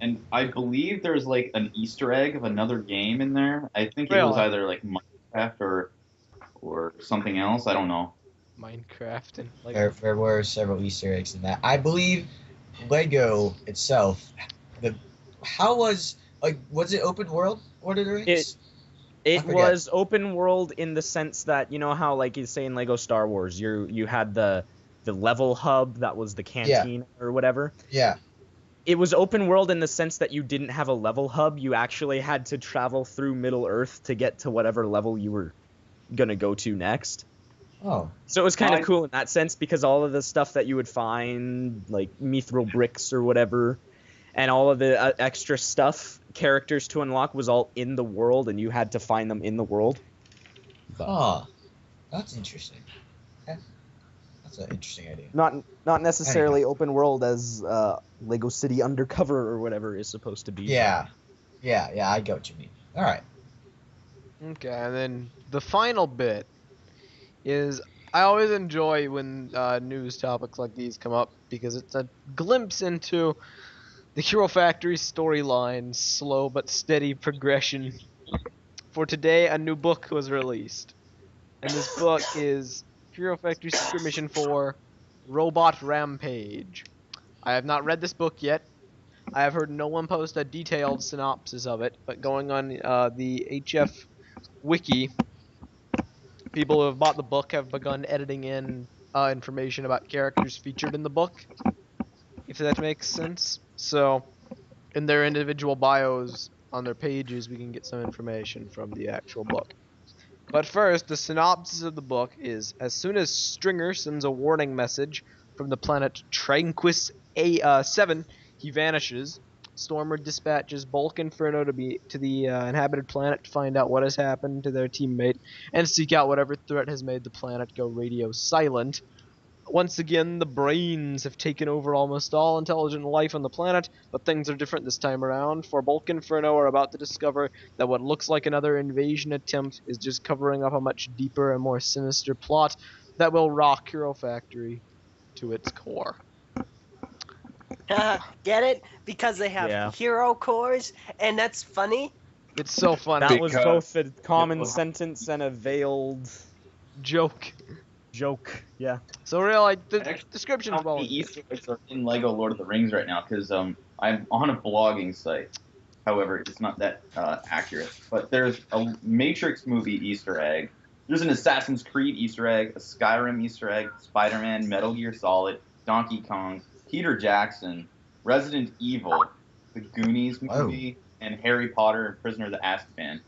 And I believe there's an Easter egg of another game in there. I think it was Really? either Minecraft or something else. I don't know. Minecraft and Lego. There were several Easter eggs in that. I believe Lego itself. Was it open world Lord of the Rings? It forget. was open world in the sense that, you know how, like you say in Lego Star Wars, you had the level hub that was the canteen or whatever. Yeah. It was open world in the sense that you didn't have a level hub. You actually had to travel through Middle Earth to get to whatever level you were gonna go to next. Oh. So it was kind of Nice. cool in that sense because all of the stuff that you would find, like mithril bricks or whatever, and all of the extra stuff, characters to unlock, was all in the world, and you had to find them in the world. Oh. That's interesting. Okay. That's an interesting idea. Not necessarily open world as Lego City Undercover or whatever is supposed to be. Yeah. Yeah, I get what you mean. All right. Okay, and then the final bit is I always enjoy when news topics like these come up because it's a glimpse into the Hero Factory storyline's slow but steady progression. For today, a new book was released, and this book is Hero Factory Secret Mission 4 Robot Rampage. I have not read this book yet. I have heard no one post a detailed synopsis of it, but going on the HF wiki, people who have bought the book have begun editing in information about characters featured in the book, if that makes sense. So, in their individual bios on their pages, we can get some information from the actual book. But first, the synopsis of the book is: as soon as Stringer sends a warning message from the planet Tranquis A7, he vanishes. Stormer dispatches Bulk Inferno to the inhabited planet to find out what has happened to their teammate and seek out whatever threat has made the planet go radio silent. Once again, the brains have taken over almost all intelligent life on the planet, but things are different this time around, for Bulk Inferno are about to discover that what looks like another invasion attempt is just covering up a much deeper and more sinister plot that will rock Hero Factory to its core. Get it? Because they have Yeah. hero cores, and that's funny. It's so funny. That was Because- both a common sentence and a veiled Joke. joke. Yeah. So really, the Actually, description's How well. many Easter eggs are in Lego Lord of the Rings right now? Because I'm on a blogging site. However, it's not that accurate. But there's a Matrix movie Easter egg. There's an Assassin's Creed Easter egg, a Skyrim Easter egg, Spider-Man, Metal Gear Solid, Donkey Kong, Peter Jackson, Resident Evil, the Goonies movie, and Harry Potter and Prisoner of Azkaban.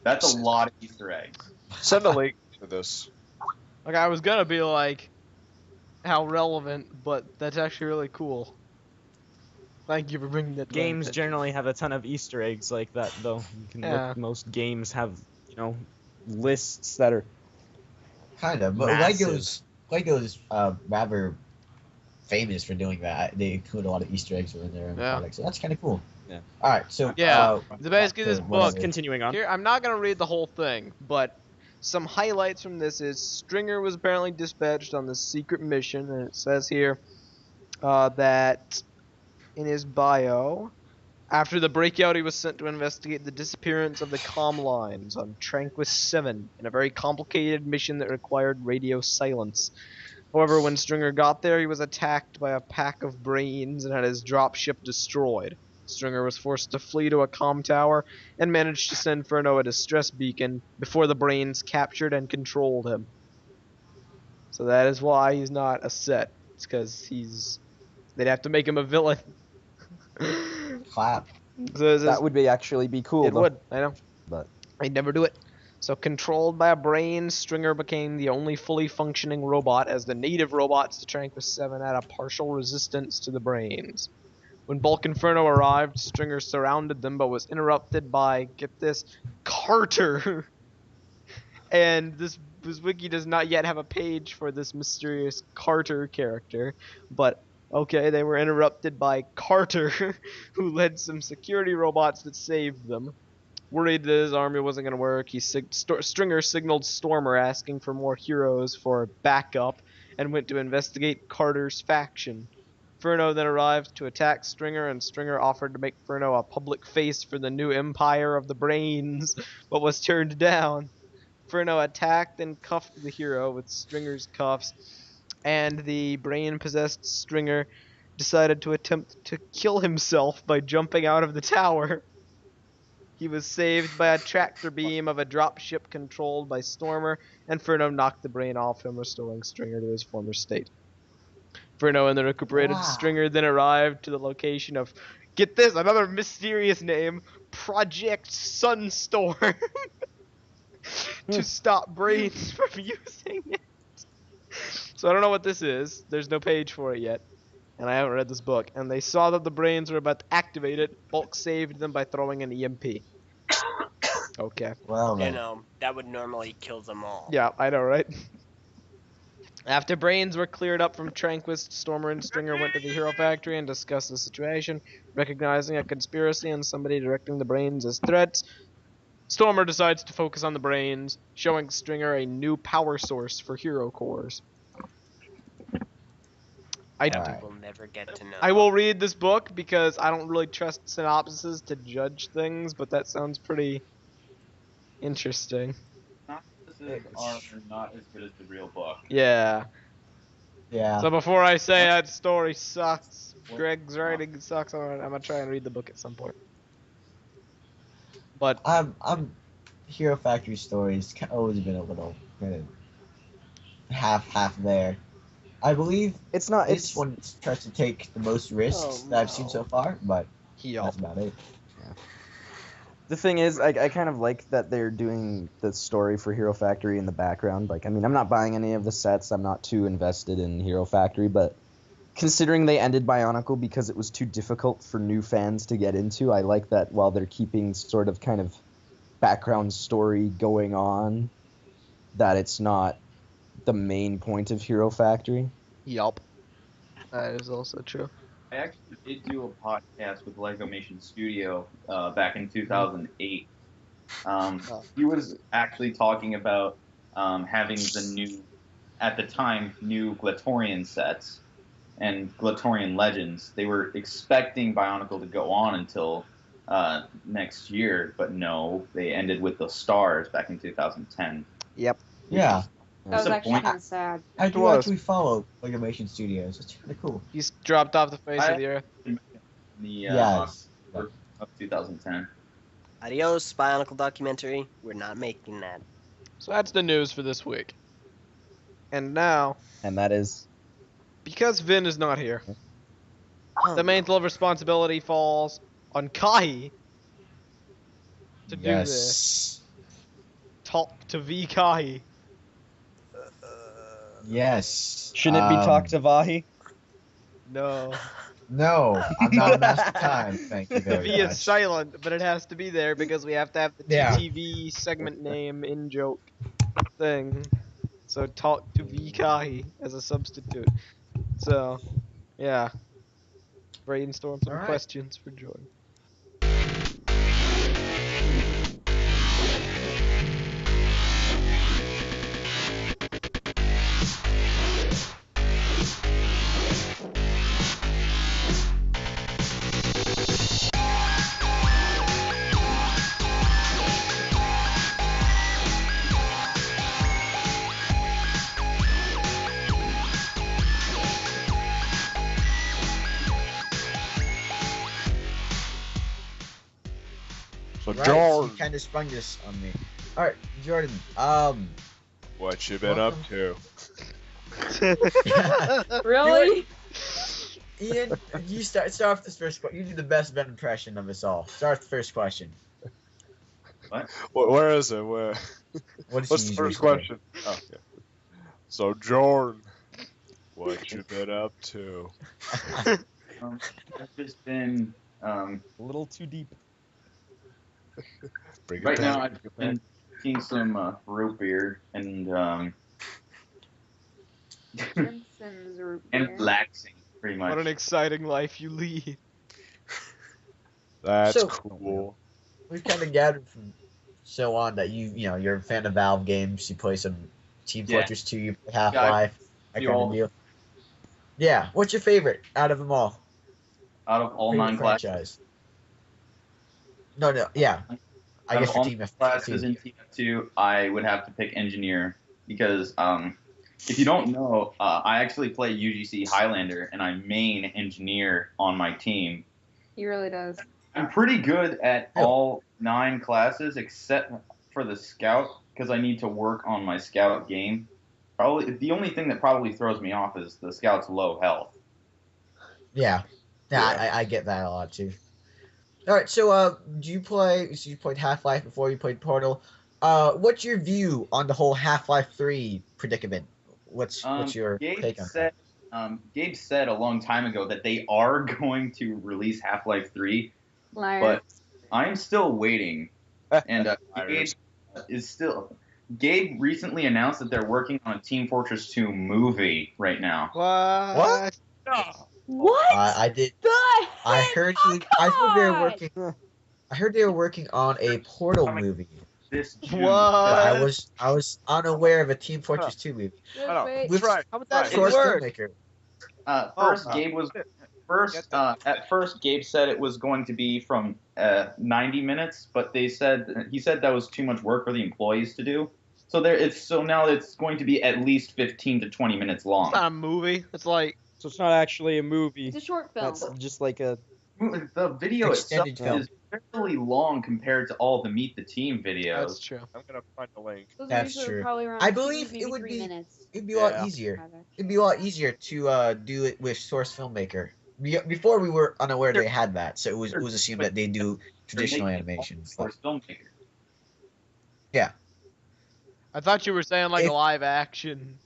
That's a lot of Easter eggs. Send a link to this. Like, I was gonna be like, how relevant, but that's actually really cool. Thank you for bringing that to my Games attention. generally have a ton of Easter eggs like that, though. You can Yeah. look, most games have, lists that are Kind of, but Massive. Lego's rather famous for doing that. They include a lot of Easter eggs within their own Yeah. products, so that's kind of cool. Yeah. All right, so Yeah, basically this back to book. whatever. Continuing on. Here, I'm not gonna read the whole thing, but some highlights from this is Stringer was apparently dispatched on this secret mission, and it says here that in his bio, after the breakout, he was sent to investigate the disappearance of the comm lines on Tranquis 7 in a very complicated mission that required radio silence. However, when Stringer got there, he was attacked by a pack of brains and had his dropship destroyed. Stringer was forced to flee to a comm tower and managed to send Furno a distress beacon before the brains captured and controlled him. So that is why he's not a set. It's because they'd have to make him a villain. Clap. So That would actually be cool. it though. would, I know. But I'd never do it. So controlled by a brain, Stringer became the only fully functioning robot, as the native robots to Tranquis 7 had a partial resistance to the brains. When Bulk Inferno arrived, Stringer surrounded them, but was interrupted by, get this, Carter. And this wiki does not yet have a page for this mysterious Carter character, but okay, they were interrupted by Carter, who led some security robots that saved them. Worried that his army wasn't going to work, Stringer signaled Stormer asking for more heroes for backup and went to investigate Carter's faction. Furno then arrived to attack Stringer, and Stringer offered to make Furno a public face for the new Empire of the Brains, but was turned down. Furno attacked and cuffed the hero with Stringer's cuffs, and the brain-possessed Stringer decided to attempt to kill himself by jumping out of the tower. He was saved by a tractor beam of a dropship controlled by Stormer, and Furno knocked the brain off him, restoring Stringer to his former state. Furno and the recuperated Wow. Stringer then arrived to the location of, get this, another mysterious name, Project Sunstorm, to stop brains from using it. So I don't know what this is. There's no page for it yet. And I haven't read this book. And they saw that the brains were about to activate it. Bulk saved them by throwing an EMP. Okay. Well, You then. know, that would normally kill them all. Yeah, I know, right? After brains were cleared up from Tranquist, Stormer and Stringer went to the Hero Factory and discussed the situation, recognizing a conspiracy and somebody directing the brains as threats. Stormer decides to focus on the brains, showing Stringer a new power source for hero cores. Alright. We'll never get to know. I will read this book because I don't really trust synopsises to judge things, but that sounds pretty interesting. Synopsises are not as good as the real book. Yeah. Yeah. So before I say that story sucks, Greg's writing sucks, I'm gonna try and read the book at some point. But I'm Hero Factory stories always been a little kind of half there. I believe it's not. this It's one tries to take the most risks that I've seen so far, but that's about it. the thing is, I kind of like that they're doing the story for Hero Factory in the background. Like, I mean, I'm not buying any of the sets. I'm not too invested in Hero Factory, but considering they ended Bionicle because it was too difficult for new fans to get into, I like that while they're keeping sort of kind of background story going on, that it's not the main point of Hero Factory. yup. That is also true. I actually did do a podcast with Lego Mation Studio back in 2008. He was actually talking about having the new, at the time, new Glatorian sets and Glatorian Legends. They were expecting Bionicle to go on until next year, but no, they ended with the Stars back in 2010. Yep. Yeah. That was actually kind of sad. I do was. actually follow Animation Studios. It's kind of cool. He's dropped off the face of the earth. The Yes. October of 2010. Adios, Bionicle documentary. We're not making that. So that's the news for this week. And now, And that is because Vin is not here, Oh, the mantle of responsibility falls on Kahi to do this. Talk to vKahi. Yes. Shouldn't it be Talk to Vahi? No. No, I'm not a master time. Thank you The very V is much. silent, but it has to be there because we have to have the Yeah. TTV segment name in joke thing. So talk to vKahi as a substitute. So, yeah. Brainstorm some Alright. questions for Jordan. So Right, so Jordan, you kind of sprung this on me. All right, Jordan. what you been up to? Really? Ian, you start off this first question. You do the best Venom impression of us all. Start with the first question. Where is it? Where? What did What's you the usually first say? question? Oh, yeah. So Jordan, what you been up to? I've just been A little too deep. Bring it right down. now. I've been drinking some root beer and Simpsons root and beer. relaxing pretty much. What an exciting life you lead. That's So- cool. We've kind of gathered from so on that you're a fan of Valve games. You play some Team Yeah. Fortress 2, you play Half-Life, that you kind all- of deal. Yeah. What's your favorite out of them all? Out of all Favorite 9 classes, franchise? No. Yeah. I out guess of for all Team 9 F2. classes in TF2, I would have to pick engineer because if you don't know, I actually play UGC Highlander and I main engineer on my team. He really does. I'm pretty good at Really? all 9 classes except for the scout because I need to work on my scout game. Probably the only thing that probably throws me off is the scout's low health. Yeah. Yeah. I get that a lot too. All right, so do you play? So you played Half-Life before you played Portal. What's your view on the whole Half-Life 3 predicament? What's your take on that? Gabe said a long time ago that they are going to release Half-Life 3, Liar. but I'm still waiting. And Gabe recently announced that they're working on a Team Fortress 2 movie right now. What? What? I did. the I heck? heard. Oh, I come heard they were on! working. I heard they were working on a Portal movie. This June. What? But I was unaware of a Team Fortress 2 movie. Just I know. wait. With Right. How would that source work? filmmaker. First, Oh, Gabe was at first Gabe said it was going to be from 90 minutes, but he said that was too much work for the employees to do. So now it's going to be at least 15 to 20 minutes long. It's not a movie. It's like So it's not actually a movie. It's a short film. That's just like a. The video itself Extended film. is fairly long compared to all the Meet the Team that's videos. true. I'm gonna find the link. Those That's are usually true. probably around I 2, believe maybe it would 3 be- minutes. It'd be a lot Yeah. easier. rather. It'd be a lot easier to do it with source filmmaker. Before we were unaware they had that, so it was assumed that they do traditional They're making animations. all source filmmaker. I thought you were saying like If- a live action.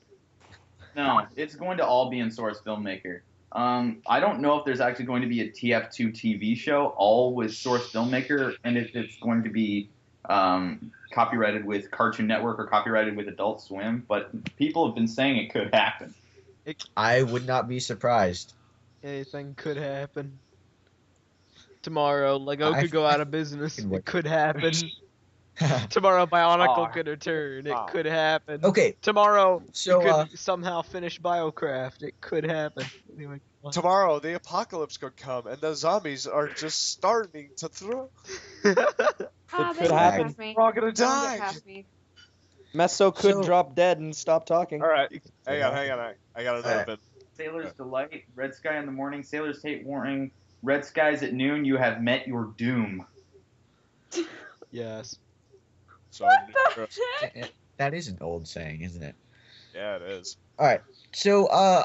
No, it's going to all be in source filmmaker. I don't know if there's actually going to be a TF2 TV show all with source filmmaker, and if it's going to be copyrighted with Cartoon Network or copyrighted with Adult Swim, but people have been saying it could happen. I would not be surprised. Anything could happen. Tomorrow, Lego I- could go out of business. can It wait. could happen. Tomorrow, Bionicle Oh. could return. It Oh. could happen. Okay, Tomorrow, so you could somehow finish Biocraft. It could happen. Anyway, Tomorrow the apocalypse could come and the zombies are just starting to throw. Ah, It they could won't happen. pass me. We're all gonna They won't die. get past me. Meso could So- drop dead and stop talking. All right, hang on. I got another Alright. bit. Sailor's Delight, Red Sky in the morning, Sailor's Hate warning, Red Skies at noon, you have met your doom. yes. So What the heck? that is an old saying, isn't it? yeah, it is. All right. So I'm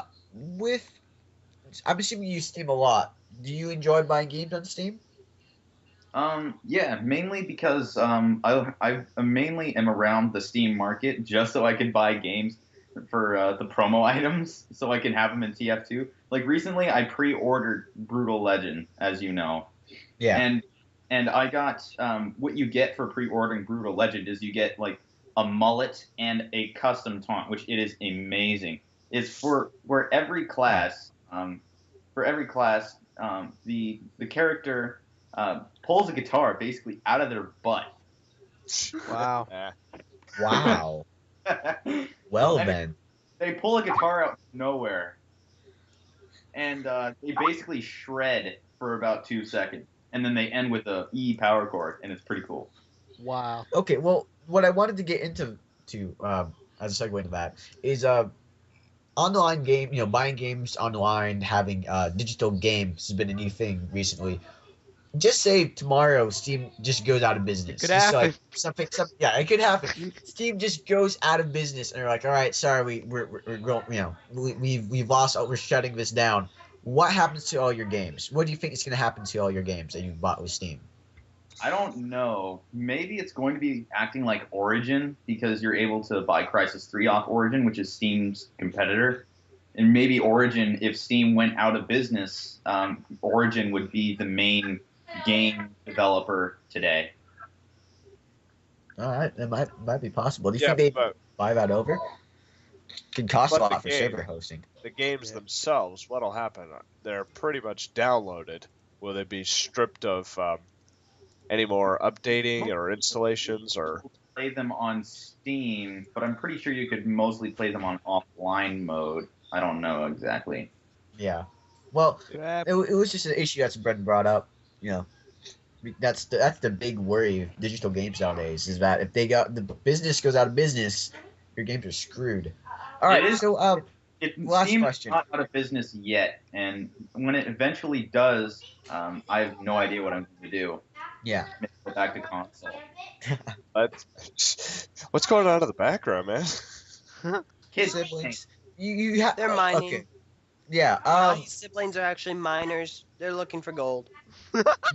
assuming you use Steam a lot. Do you enjoy buying games on Steam? Yeah, mainly because I mainly am around the Steam market just so I can buy games for the promo items so I can have them in TF2. Like recently, I pre-ordered Brutal Legend, as you know. Yeah. And I got what you get for pre-ordering Brutal Legend is you get like a mullet, and a custom taunt, which it is amazing. It's for every class. The character pulls a guitar basically out of their butt. Wow. Wow. Well then. They pull a guitar out of nowhere, and they basically shred for about 2 seconds, and then they end with a E power chord, and it's pretty cool. Wow. Okay, well, what I wanted to get into as a segue into that is online game, buying games online, having digital games has been a new thing recently. Just say tomorrow Steam just goes out of business. Could Just happen. like yeah, it could happen. Steam just goes out of business, and they're like, all right, sorry, we've lost. We're shutting this down. What happens to all your games? What do you think is going to happen to all your games that you bought with Steam? I don't know. Maybe it's going to be acting like Origin, because you're able to buy Crysis 3 off Origin, which is Steam's competitor. And maybe Origin, if Steam went out of business, Origin would be the main game developer today. All right, that might be possible. Do you Yeah, think they but buy that over? Could cost a But the lot for game- server hosting. the games themselves, what'll happen? They're pretty much downloaded. Will they be stripped of any more updating or installations or? Play them on Steam, but I'm pretty sure you could mostly play them on offline mode. I don't know exactly. Yeah. Well, Could happen. it was just an issue that's been brought up. That's the big worry of digital games nowadays, is that if the business goes out of business, your games are screwed. All right, It is- so last Steam's question. not out of business yet, and when it eventually does, I have no idea what I'm going to do. Yeah. Maybe go back to console. What's going on in the background, man? Kids Siblings. You have. They're mining. Okay. Yeah. His siblings are actually miners. They're looking for gold.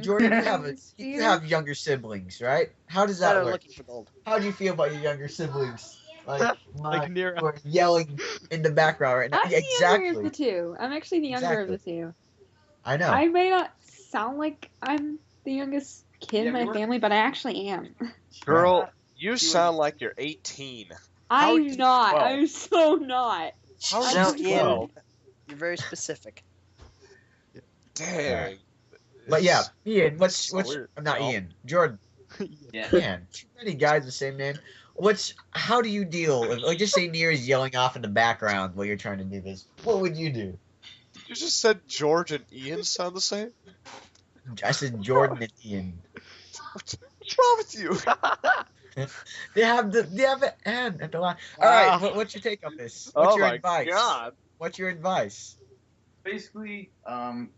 Jordan, you have younger siblings, right? How does that They're work? looking for gold. How do you feel about your younger siblings? Like Nero. who are yelling in the background right now. I'm Yeah, the younger of exactly. the two. I'm actually the younger of the two. I know. I may not sound like I'm the youngest kid in my family, but I actually am. Girl, you sound like you're 18. How are I'm you not. 12? I'm so not. How are Now, you Ian, 12? you're very specific. Dang. But yeah, Ian, what's So weird. not Well, Ian, Jordan. Yeah. Man, too many guys with the same name. How do you deal with, like, just say Near is yelling off in the background while you're trying to do this? What would you do? You just said George and Ian sound the same? I said Jordan and Ian. What's wrong with you? They have an N at the line. All right, what's your take on this? What's Oh your my advice? god. What's your advice? Basically,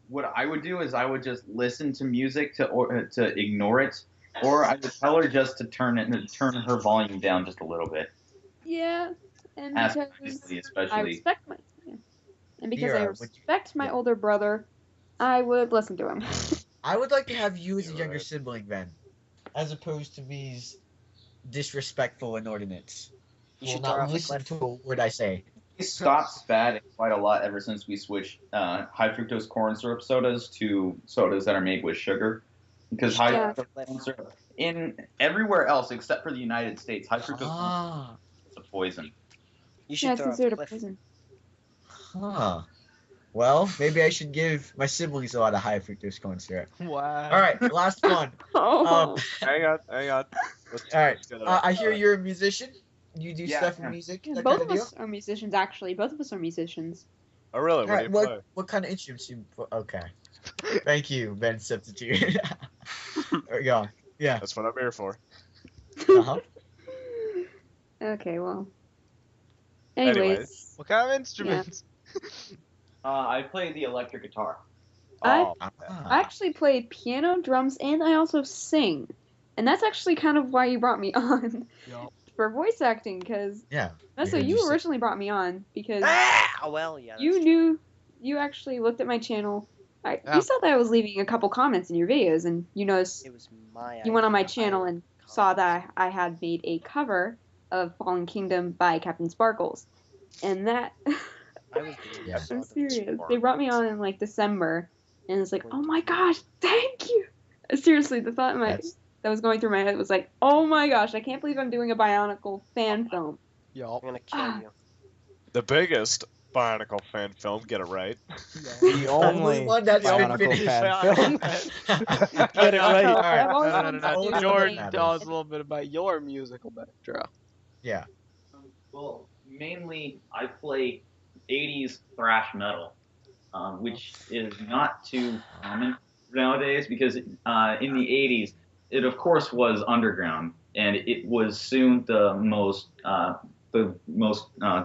what I would do is I would just listen to music to ignore it, or I would tell her just to turn her volume down just a little bit. Yeah, and Ask because nicely, I especially. respect my and because Mira, I would you- respect my yeah. older brother, I would listen to him. I would like to have you as a You're younger right. sibling then, as opposed to these disrespectful inordinates. You Will should throw not off a listen cliff. to a word I say. He stopped spatting quite a lot ever since we switched high fructose corn syrup sodas to sodas that are made with sugar. Because high Yeah. fructose corn syrup, in everywhere else except for the United States, high fructose corn Ah, syrup is a poison. You Yeah, should it's throw off a considered a cliff. prison. huh. Well, maybe I should give my siblings a lot of high fructose corn syrup. Wow. All right, last one. Oh, Hang on. Let's All right, get it I up. hear you're a musician. You do Yeah, stuff I in am. music, yeah, that both kind of of deal. us are musicians. Actually, both of us are musicians. Oh, really? All What right, do you play? what kind of instruments you? Okay, thank you, Ben Substitute. There we go. Yeah. That's what I'm here for. Uh-huh. Okay, well. Anyways. Anyways, What kind of instruments? I play the electric guitar. Oh, I Ah. actually play piano, drums, and I also sing. And that's actually kind of why you brought me on Yup. for voice acting, because Yeah. Nessa, heard you you say- originally brought me on because Ah, well, yeah. you that's knew, you actually looked at my channel. Yeah. You saw that I was leaving a couple comments in your videos, and you noticed true. It was my you went on my idea. channel and saw that I had made a cover of Fallen Kingdom by Captain Sparkles, and that I was doing Yeah. so I'm good serious. sport. They brought me on in like December, and it's like, oh my gosh, thank you. Seriously, the thought in my That's that was going through my head was like, oh my gosh, I can't believe I'm doing a Bionicle fan film. Yup. I'm gonna kill you. The biggest Bionicle fan film, get it right. The only one that's been Bionicle finished. fan film. Get it right. So, Alright. I've always No, wanted no, to no. do Jordan, something. tell us a little bit about your musical backdrop. Yeah. Well, mainly I play 80s thrash metal, which is not too common nowadays because in the 80s, it of course was underground, and it was soon the most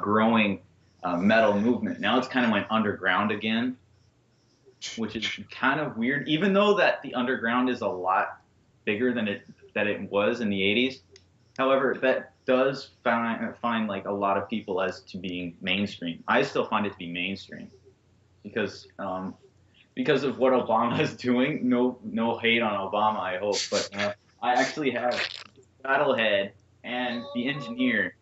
growing metal movement. Now it's kind of went underground again, which is kind of weird. Even though that the underground is a lot bigger than it was in the 80s. However, that does find like a lot of people as to being mainstream. I still find it to be mainstream because of what Obama is doing. No hate on Obama, I hope, but I actually have Battlehead and the Engineer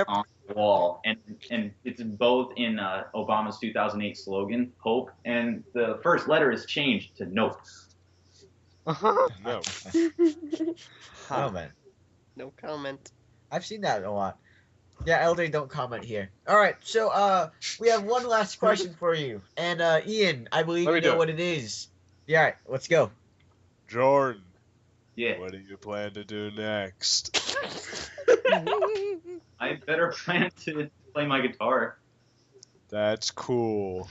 on the wall, and it's both in Obama's 2008 slogan, Hope, and the first letter is changed to No. No. Oh man, No comment. I've seen that a lot. Yeah, Elder, don't comment here. All right, so we have one last question for you, and Ian, I believe Let me you know do it. what it is. Yeah, all right, let's go. Jordan, Yeah, what do you plan to do next? I better plan to play my guitar. That's cool.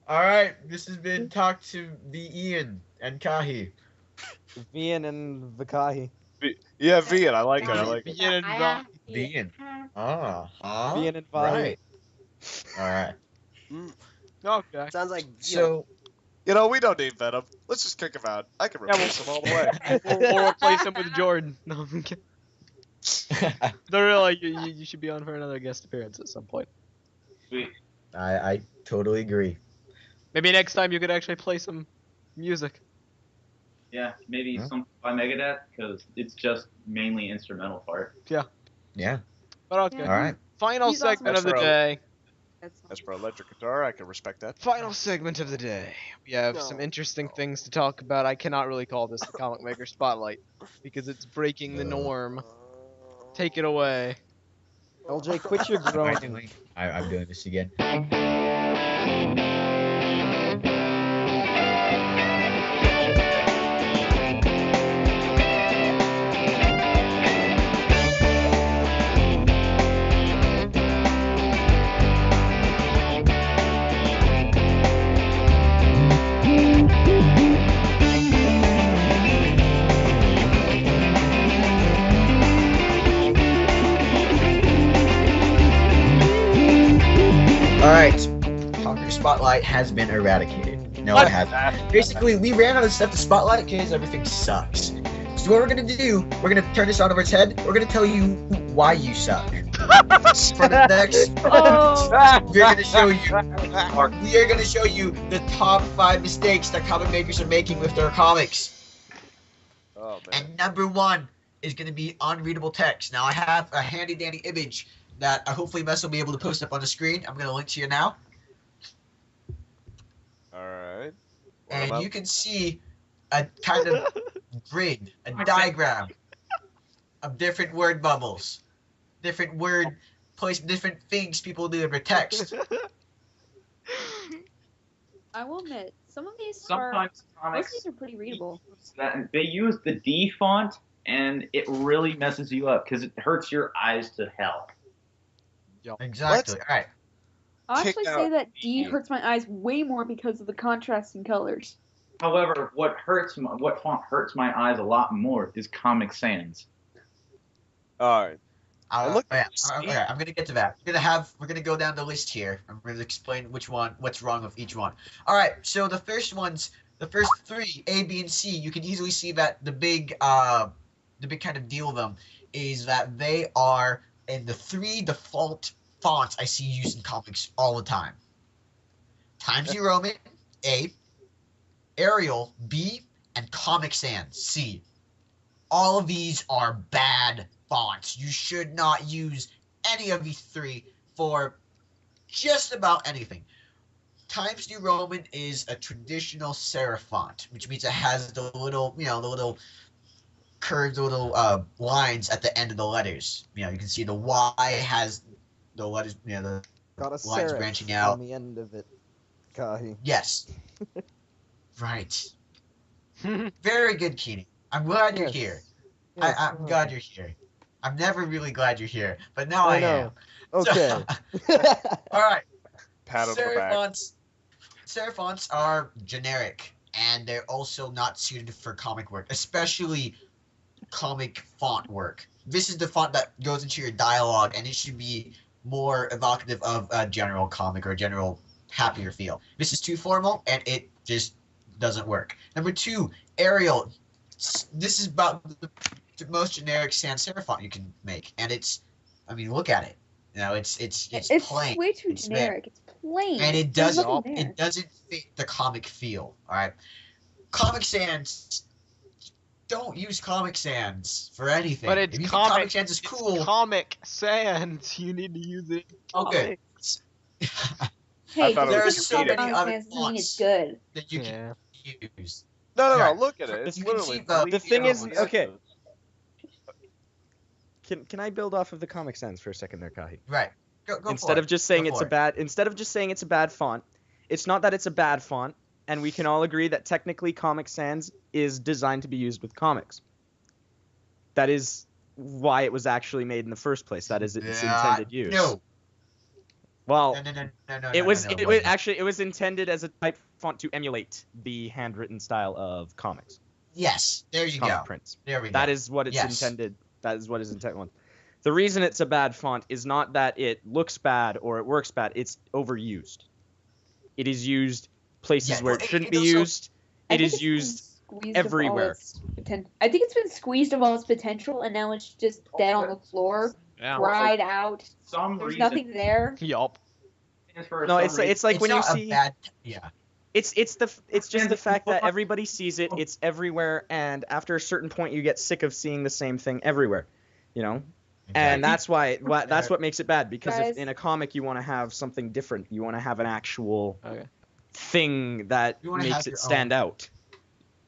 All right, this has been Talk to the Ian and Kahi. Vian and vKahi. Yeah, Vian, I like it. I like it. Begin and Va- The Ian. Ah, huh? Vian and Vahi. Right. All right. Okay. Sounds like So, You know, we don't need Venom. Let's just kick him out. I can replace him all the way. We'll replace him with Jordan. No, I'm kidding. No, really, you should be on for another guest appearance at some point. Sweet. I totally agree. Maybe next time you could actually play some music. Yeah, maybe Huh? something by Megadeth because it's just mainly instrumental part. Yeah. But okay. All right. Final He's awesome. segment of the That's day. That's As for electric guitar, I can respect that. Final segment of the day. We have some interesting things to talk about. I cannot really call this the Comic Maker Spotlight because it's breaking the norm. Take it away. LJ, quit your groaning. I'm doing this again. Alright, Talker Spotlight has been eradicated. No, it hasn't. Basically, we ran out of stuff to spotlight because everything sucks. So what we're gonna do, we're gonna turn this on over its head. We're gonna tell you why you suck. For the next, we're gonna show you. We are gonna show you the top 5 mistakes that comic makers are making with their comics. Oh, man. And number 1 is gonna be unreadable text. Now I have a handy dandy image that hopefully Mess will be able to post up on the screen. I'm gonna link to you now. Alright. And you can see a kind of grid, a diagram of different word bubbles, different word place, different things people do in their text. I will admit, some of these Sometimes are most of comics these are pretty readable. they use the D font, and it really messes you up because it hurts your eyes to hell. Exactly. All right. I'll Kick actually out say that D the- hurts my eyes way more because of the contrasting colors. However, what font hurts my eyes a lot more is Comic Sans. Alright. Look- Okay, I'm gonna get to that. We're gonna go down the list here. I'm gonna explain what's wrong with each one. All right. So the first 3, A, B, and C. You can easily see that the big kind of deal with them is that they are in the 3 default fonts I see used in comics all the time. Times New Roman, A, Arial, B, and Comic Sans, C. All of these are bad fonts. You should not use any of these 3 for just about anything. Times New Roman is a traditional serif font, which means it has the little, the little curved little lines at the end of the letters. You can see the Y has the letters, the Got a lines serif branching out. on the end of it, Kahi. Yes. Right. Very good, Keeney. I'm glad you're here. Yes, I'm glad you're here. I'm never really glad you're here, but now I know. am. Okay. All right. Pat on the back. Serif fonts are generic, and they're also not suited for comic work, especially comic font work. This is the font that goes into your dialogue, and it should be more evocative of a general comic or a general happier feel. This is too formal, and it just doesn't work. Number 2, Arial. This is about the most generic sans serif font you can make, and look at it. It's plain. Way too It's generic. It's plain. And it There's doesn't nothing there. it doesn't fit the comic feel. All right, Comic Sans. Don't use Comic Sans for anything. But it's if you think Comic Sans is It's cool. Comic Sans. You need to use it. Okay. Hey, thought it There are just so because many Comic other Sans doesn't mean fonts it's good. that you Yeah. can use. No, Right. look at it. It's You can literally see the- The thing is, bleeding okay. out. Can I build off of the Comic Sans for a second there, Kahi? Right. Go Instead for of it. just saying Go it's for a it. bad, instead of just saying it's a bad font, it's not that it's a bad font, and we can all agree that technically Comic Sans is designed to be used with comics. That is why it was actually made in the first place. That is its intended use. No. Well, No. it was wasn't. actually it was intended as a type font to emulate the handwritten style of comics, Yes. There you comic go. prints. There we go. That is what it's Yes. intended. That is what is intended was. The reason it's a bad font is not that it looks bad or it works bad. It's overused. It is used places Yeah, where well, it shouldn't it be also- used. I It think is it's been used squeezed of all everywhere. its I think it's been squeezed of all its potential, and now it's just dead on the floor, Yeah. dried out. Some There's reason. nothing there. Yup. No, it's like It's when you not see a bad. Yeah. it's just the fact that everybody sees it. It's everywhere, and after a certain point, you get sick of seeing the same thing everywhere. And that's that's what makes it bad, because if Guys. in a comic you want to have something different, you want to have an actual Okay. thing that You wanna makes have it your stand own. out.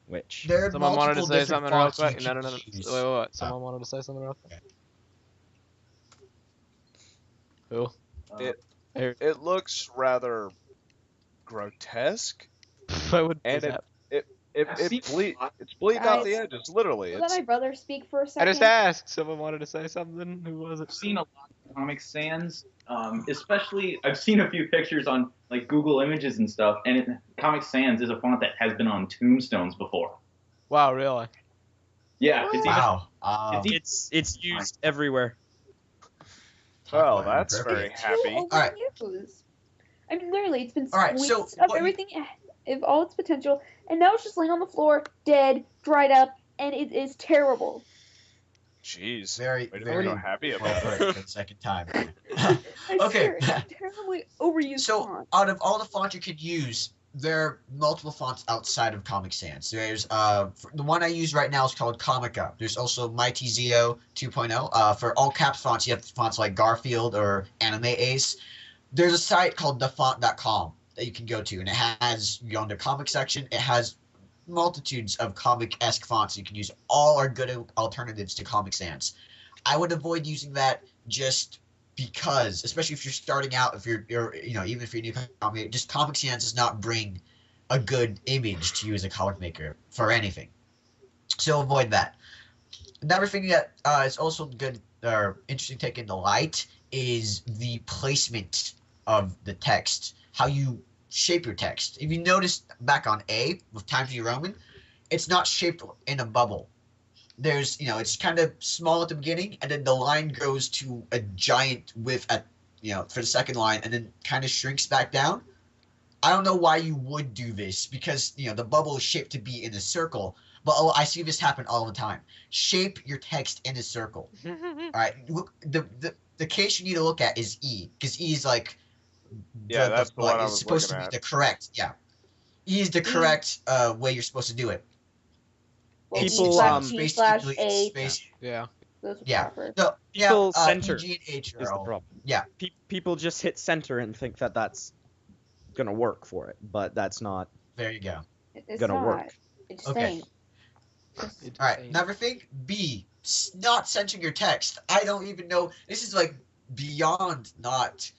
Which There are Someone wanted to multiple say different something real fonts you quick. can No. use. Wait. Someone wanted to say something real quick. Who? It looks rather grotesque, I would and say that. it's bleeding out the Guys, edges. Literally, Let my it's brother speak for a I second. just asked. Someone wanted to say something. Who was I've it? seen a lot of Comic Sans, especially I've seen a few pictures on like Google Images and stuff, and Comic Sans is a font that has been on tombstones before. Wow, really? Yeah, it's even Wow. it's used everywhere. well, that's very It's happy. too Alright. overused. I mean, literally, it's been Alright, squeezed so of what you- everything, of all its potential, and now it's just laying on the floor, dead, dried up, and it is terrible. Jeez, Very, way to very be so happy well about put it. for the second time. I Okay. swear, it's a terribly overused So, font. out of all the fonts you could use, there are multiple fonts outside of Comic Sans. There's the one I use right now is called Comica. There's also Mighty Zeo 2.0. For all caps fonts, you have fonts like Garfield or Anime Ace. There's a site called thefont.com that you can go to, and it has, you go in the comic section, it has multitudes of comic-esque fonts you can use. All are good alternatives to Comic Sans. I would avoid using that just because, especially if you're starting out, if you're even if you're new comic, just Comic Sans does not bring a good image to you as a comic maker for anything. So avoid that. Another thing that is also good or interesting to take into light is the placement of the text, how you shape your text. If you notice back on A with Times New Roman, it's not shaped in a bubble. There's, it's kind of small at the beginning, and then the line grows to a giant width at, for the second line, and then kind of shrinks back down. I don't know why you would do this, because, the bubble is shaped to be in a circle, but I see this happen all the time. Shape your text in a circle. All right, look, the case you need to look at is E, because E is like, That's the one I it's was supposed to looking be at. the correct, E is the correct way you're supposed to do it. Well, People, E/G/A, Yeah. those are Yeah. proper. No, People center E, G, and H are is the all- problem. Yeah. People just hit center and think that that's gonna work for it, but that's not There you go. It's gonna not. work. It's Okay. saying. Just- It's All right, insane. another thing. B. Not censoring your text. I don't even know. This is like beyond not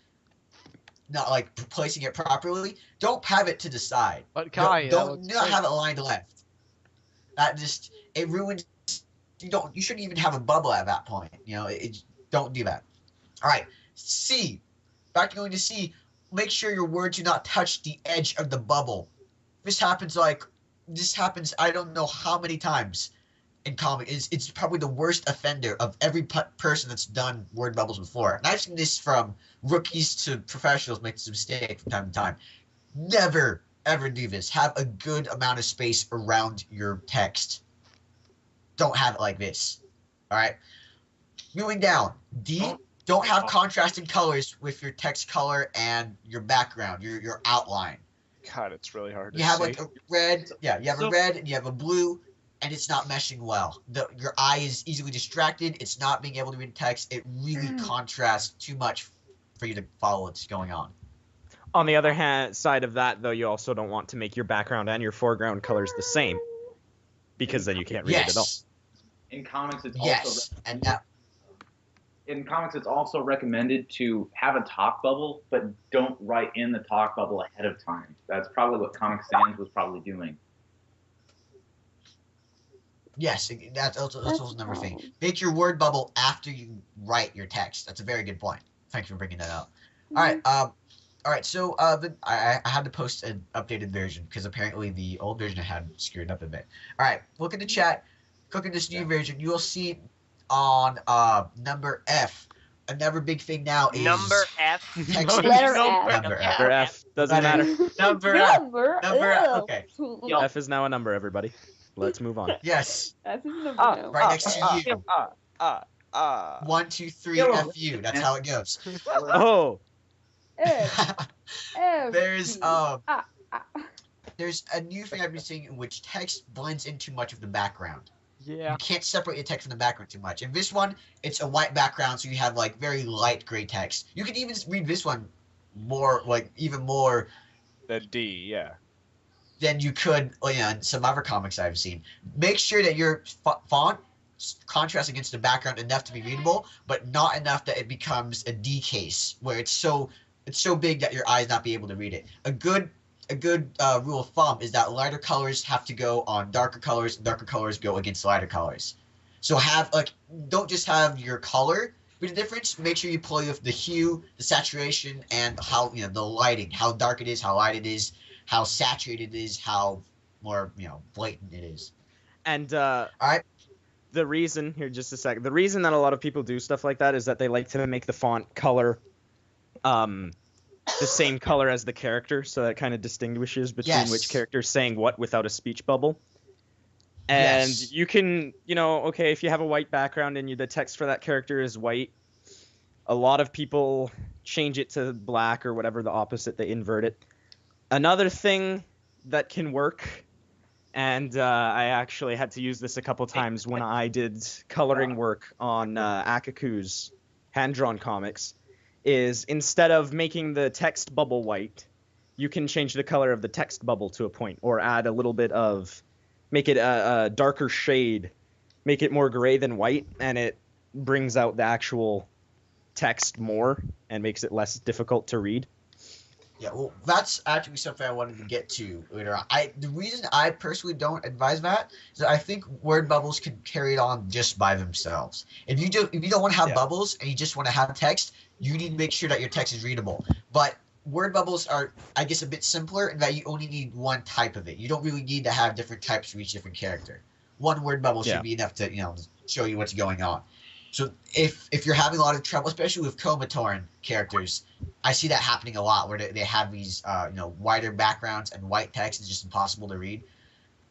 like placing it properly. Don't have it to the side. But Kai, that Don't looks not great. have it aligned left. That just it ruins. You shouldn't even have a bubble at that point. Don't do that. All right. C. Back to going to C. Make sure your words do not touch the edge of the bubble. This happens I don't know how many times in comic. It's probably the worst offender of every person that's done word bubbles before. And I've seen this from rookies to professionals make this mistake from time to time. Never ever do this. Have a good amount of space around your text. Don't have it like this. All right. Moving down. D. Don't have contrasting colors with your text color and your background, your outline. God, it's really hard to You have see. like a red, you have So- a red and you have a blue, and it's not meshing well. Your eye is easily distracted. It's not being able to read text. It really contrasts too much for you to follow what's going on. On the other hand, side of that, though, you also don't want to make your background and your foreground colors the same, because then you can't read it at all. Yes, In comics, it's yes, and that. in comics, it's also recommended to have a talk bubble, but don't write in the talk bubble ahead of time. That's probably what Comic Sans was probably doing. Yes, that's also another thing. Make your word bubble after you write your text. That's a very good point. Thanks for bringing that up. All right. All right. So I had to post an updated version because apparently the old version I had screwed up a bit. All right. Look at the chat. Click on this new version. You will see on number F. Another big thing now is Number F. text. Letter Number F. F. Number F doesn't matter. Number F. Number. Number F. Ugh. Okay. F is now a number, everybody. Let's move on. Yes. F is number. Ah, no. Right next to you. Ah. 1, 2, 3. Yo. FU. That's how it goes. Oh, F. F. There's Ah. there's a new thing I've been seeing in which text blends in too much of the background. Yeah. You can't separate your text from the background too much. In this one, it's a white background, so you have like very light gray text. You can even read this one more, like even more The D, yeah. than you could in some other comics I've seen. Make sure that your font contrasts against the background enough to be readable, but not enough that it becomes a D case where it's so big that your eyes not be able to read it. A good rule of thumb is that lighter colors have to go on darker colors, and darker colors go against lighter colors. So don't just have your color be the difference. Make sure you play with the hue, the saturation, and how the lighting, how dark it is, how light it is, how saturated it is, how more blatant it is. and All right. the reason here, just a second. The reason that a lot of people do stuff like that is that they like to make the font color, the same color as the character, so that kind of distinguishes between Yes. which character's saying what without a speech bubble. And Yes. you can, okay, if you have a white background and the text for that character is white, a lot of people change it to black or whatever, the opposite, they invert it. Another thing that can work, and I actually had to use this a couple times when I did coloring work on Akaku's hand-drawn comics, is instead of making the text bubble white, you can change the color of the text bubble to a point, or add a little bit of, make it a darker shade, make it more gray than white, and it brings out the actual text more and makes it less difficult to read. Yeah, well, that's actually something I wanted to get to later on. The reason I personally don't advise that is that I think word bubbles can carry it on just by themselves. If you don't want to have bubbles and you just want to have text, you need to make sure that your text is readable. But word bubbles are, I guess, a bit simpler in that you only need one type of it. You don't really need to have different types for each different character. One word bubble should be enough to show you what's going on. So if you're having a lot of trouble, especially with Komatoran characters, I see that happening a lot where they have these wider backgrounds and white text is just impossible to read.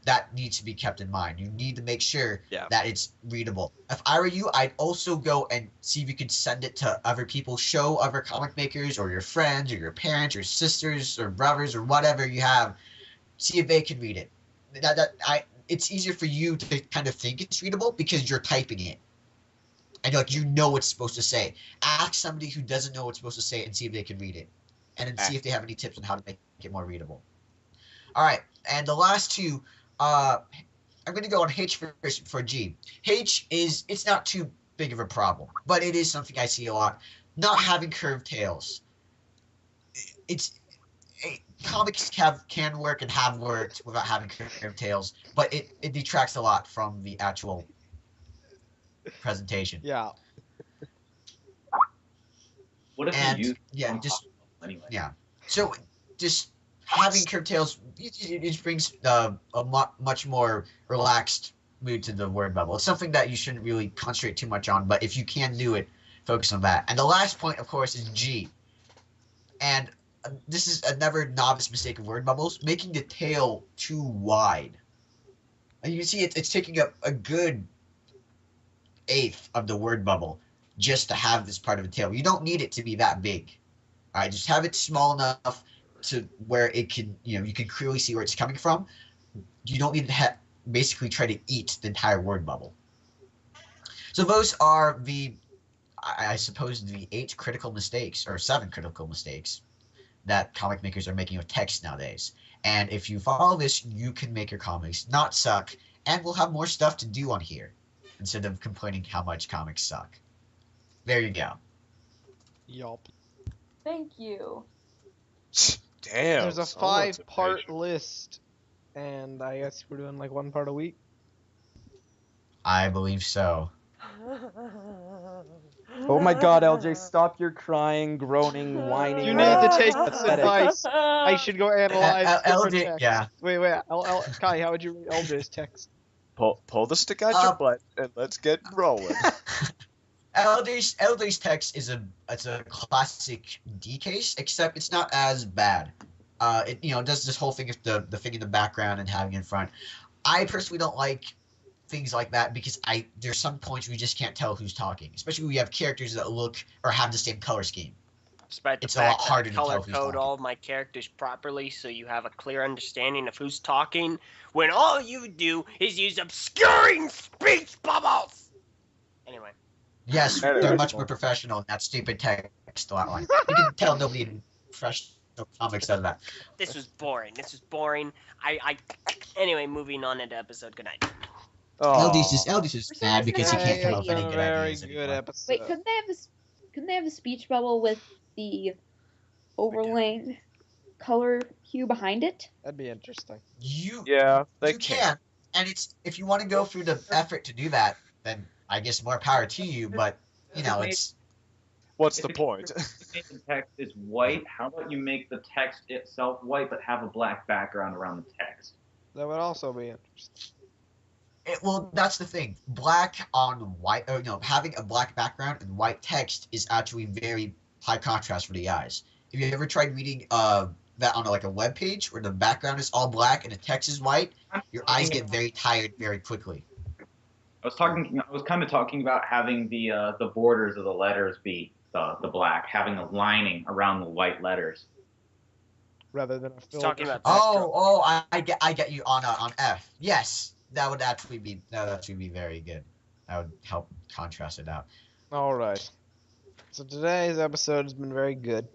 That needs to be kept in mind. You need to make sure that it's readable. If I were you, I'd also go and see if you could send it to other people, show other comic makers or your friends or your parents or sisters or brothers or whatever you have. See if they can read it. It's easier for you to kind of think it's readable because you're typing it. And you know what it's supposed to say. Ask somebody who doesn't know what it's supposed to say and see if they can read it. and then see if they have any tips on how to make it more readable. All right, and the last two, I'm going to go on Haych for G. Haych it's not too big of a problem, but it is something I see a lot. Not having curved tails. Comics can work and have worked without having curved tails, but it detracts a lot from the actual presentation. Yeah. What if And you use anyway? Yeah. So just having curved tails, it brings a much more relaxed mood to the word bubble. It's something that you shouldn't really concentrate too much on, but if you can do it, focus on that. And the last point, of course, is G. And this is another novice mistake of word bubbles, making the tail too wide. And you can see it's taking up a good eighth of the word bubble just to have this part of the tail. You don't need it to be that big. All right, just have it small enough to where it can, you can clearly see where it's coming from. You don't need to basically try to eat the entire word bubble. So those are I suppose, the 8 critical mistakes, or 7 critical mistakes that comic makers are making with text nowadays. And if you follow this, you can make your comics not suck, and we'll have more stuff to do on here instead of complaining how much comics suck. There you go. Yup. Thank you. Damn. There's a someone's 5-part impatient. list, and I guess we're doing like 1 part a week. I believe so. Oh my God, LJ, stop your crying, groaning, whining. You need to take this Pathetic. advice. I should go analyze different LJ, text. yeah. Wait, Kai, how would you read LJ's text? Pull the stick out your butt and let's get rolling. LJ's text is a classic D case, except it's not as bad. It does this whole thing with the thing in the background and having it in front. I personally don't like things like that because there's some points where you just can't tell who's talking, especially when you have characters that look or have the same color scheme. Despite the It's a lot fact harder that to I tell color who's code talking. all of my characters properly so you have a clear understanding of who's talking, when all you do is use obscuring speech bubbles! Anyway. Yes, Anyway. they're much more professional in that stupid text outline. You can tell nobody in professional comics does that. This was boring. Anyway, moving on into episode. Good night. LD's is For some mad reason, because he I can't had come an up with any idea. good Very ideas good anymore. episode. Wait, couldn't they have the speech bubble with the overlaying color hue behind it? That'd be interesting. Yeah, they You can, and it's if you want to go through the effort to do that, then I guess more power to you. But it's What's the point? If the text is white, how about you make the text itself white but have a black background around the text? That would also be interesting. well, that's the thing. Black on white, having a black background and white text is actually very high contrast for the eyes. Have you ever tried reading that on a web page where the background is all black and the text is white? Your eyes get very tired very quickly. I was kind of talking about having the borders of the letters be the black, having a lining around the white letters. Rather than a filter. Talking about I get you on F. Yes, that would actually be very good. That would help contrast it out. All right. So today's episode has been very good.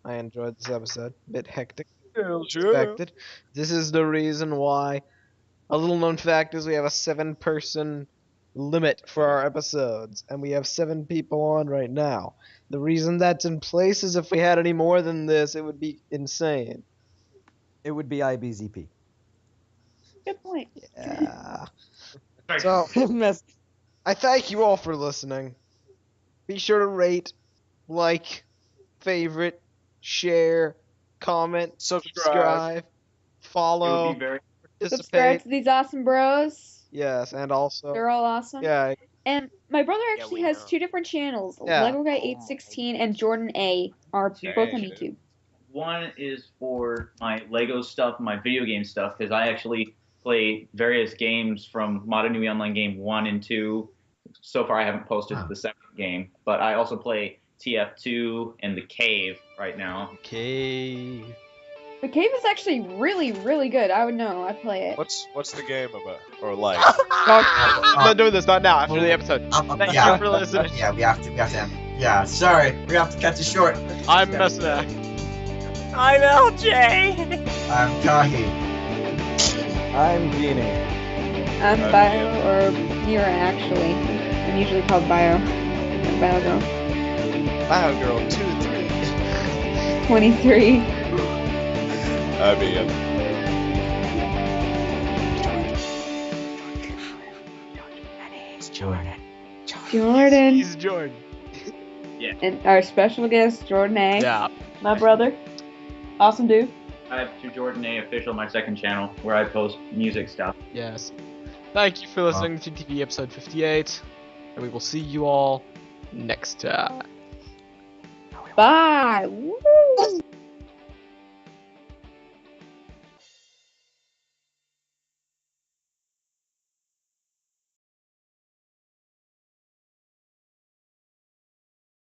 I enjoyed this episode. A bit hectic. Expected. This is the reason why. A little known fact is we have a 7-person limit for our episodes, and we have 7 people on right now. The reason that's in place is if we had any more than this, it would be insane. It would be IBZP. Good point. Yeah. So, Mess- I thank you all for listening. Be sure to rate, like, favorite, share, comment, subscribe, It follow, would be very Subscribe participate. to these awesome bros. Yes, and also, They're all awesome. yeah, And my brother Yeah, actually we has know. 2 different channels. Yeah. Lego Guy 816 and Jordan A are both on YouTube. One is for my Lego stuff, my video game stuff, because I actually play various games from Modern New Online Game 1 and 2. So far, I haven't posted the second game, but I also play TF2 and The Cave right now. okay. The Cave is actually really, really good. I would know. I play it. What's the game about or like? I'm not doing this, not now, after the episode. Thank yeah, you for listening. Yeah, we have to end. Yeah, sorry, we have to cut it short. I'm Messinac. I'm LJ. I'm Kahi. I'm Beanie. I'm Bio, or Mira actually. I'm usually called Bio. I'm Bio Girl. Wow, girl, 2, 3. 23. I mean, Jordan. He's Jordan. And our special guest, Jordan A. Yeah. My brother. Awesome dude. I have to Jordan A official, my second channel, where I post music stuff. Yes. Thank you for listening to TV episode 58, and we will see you all next time. Bye. Woo!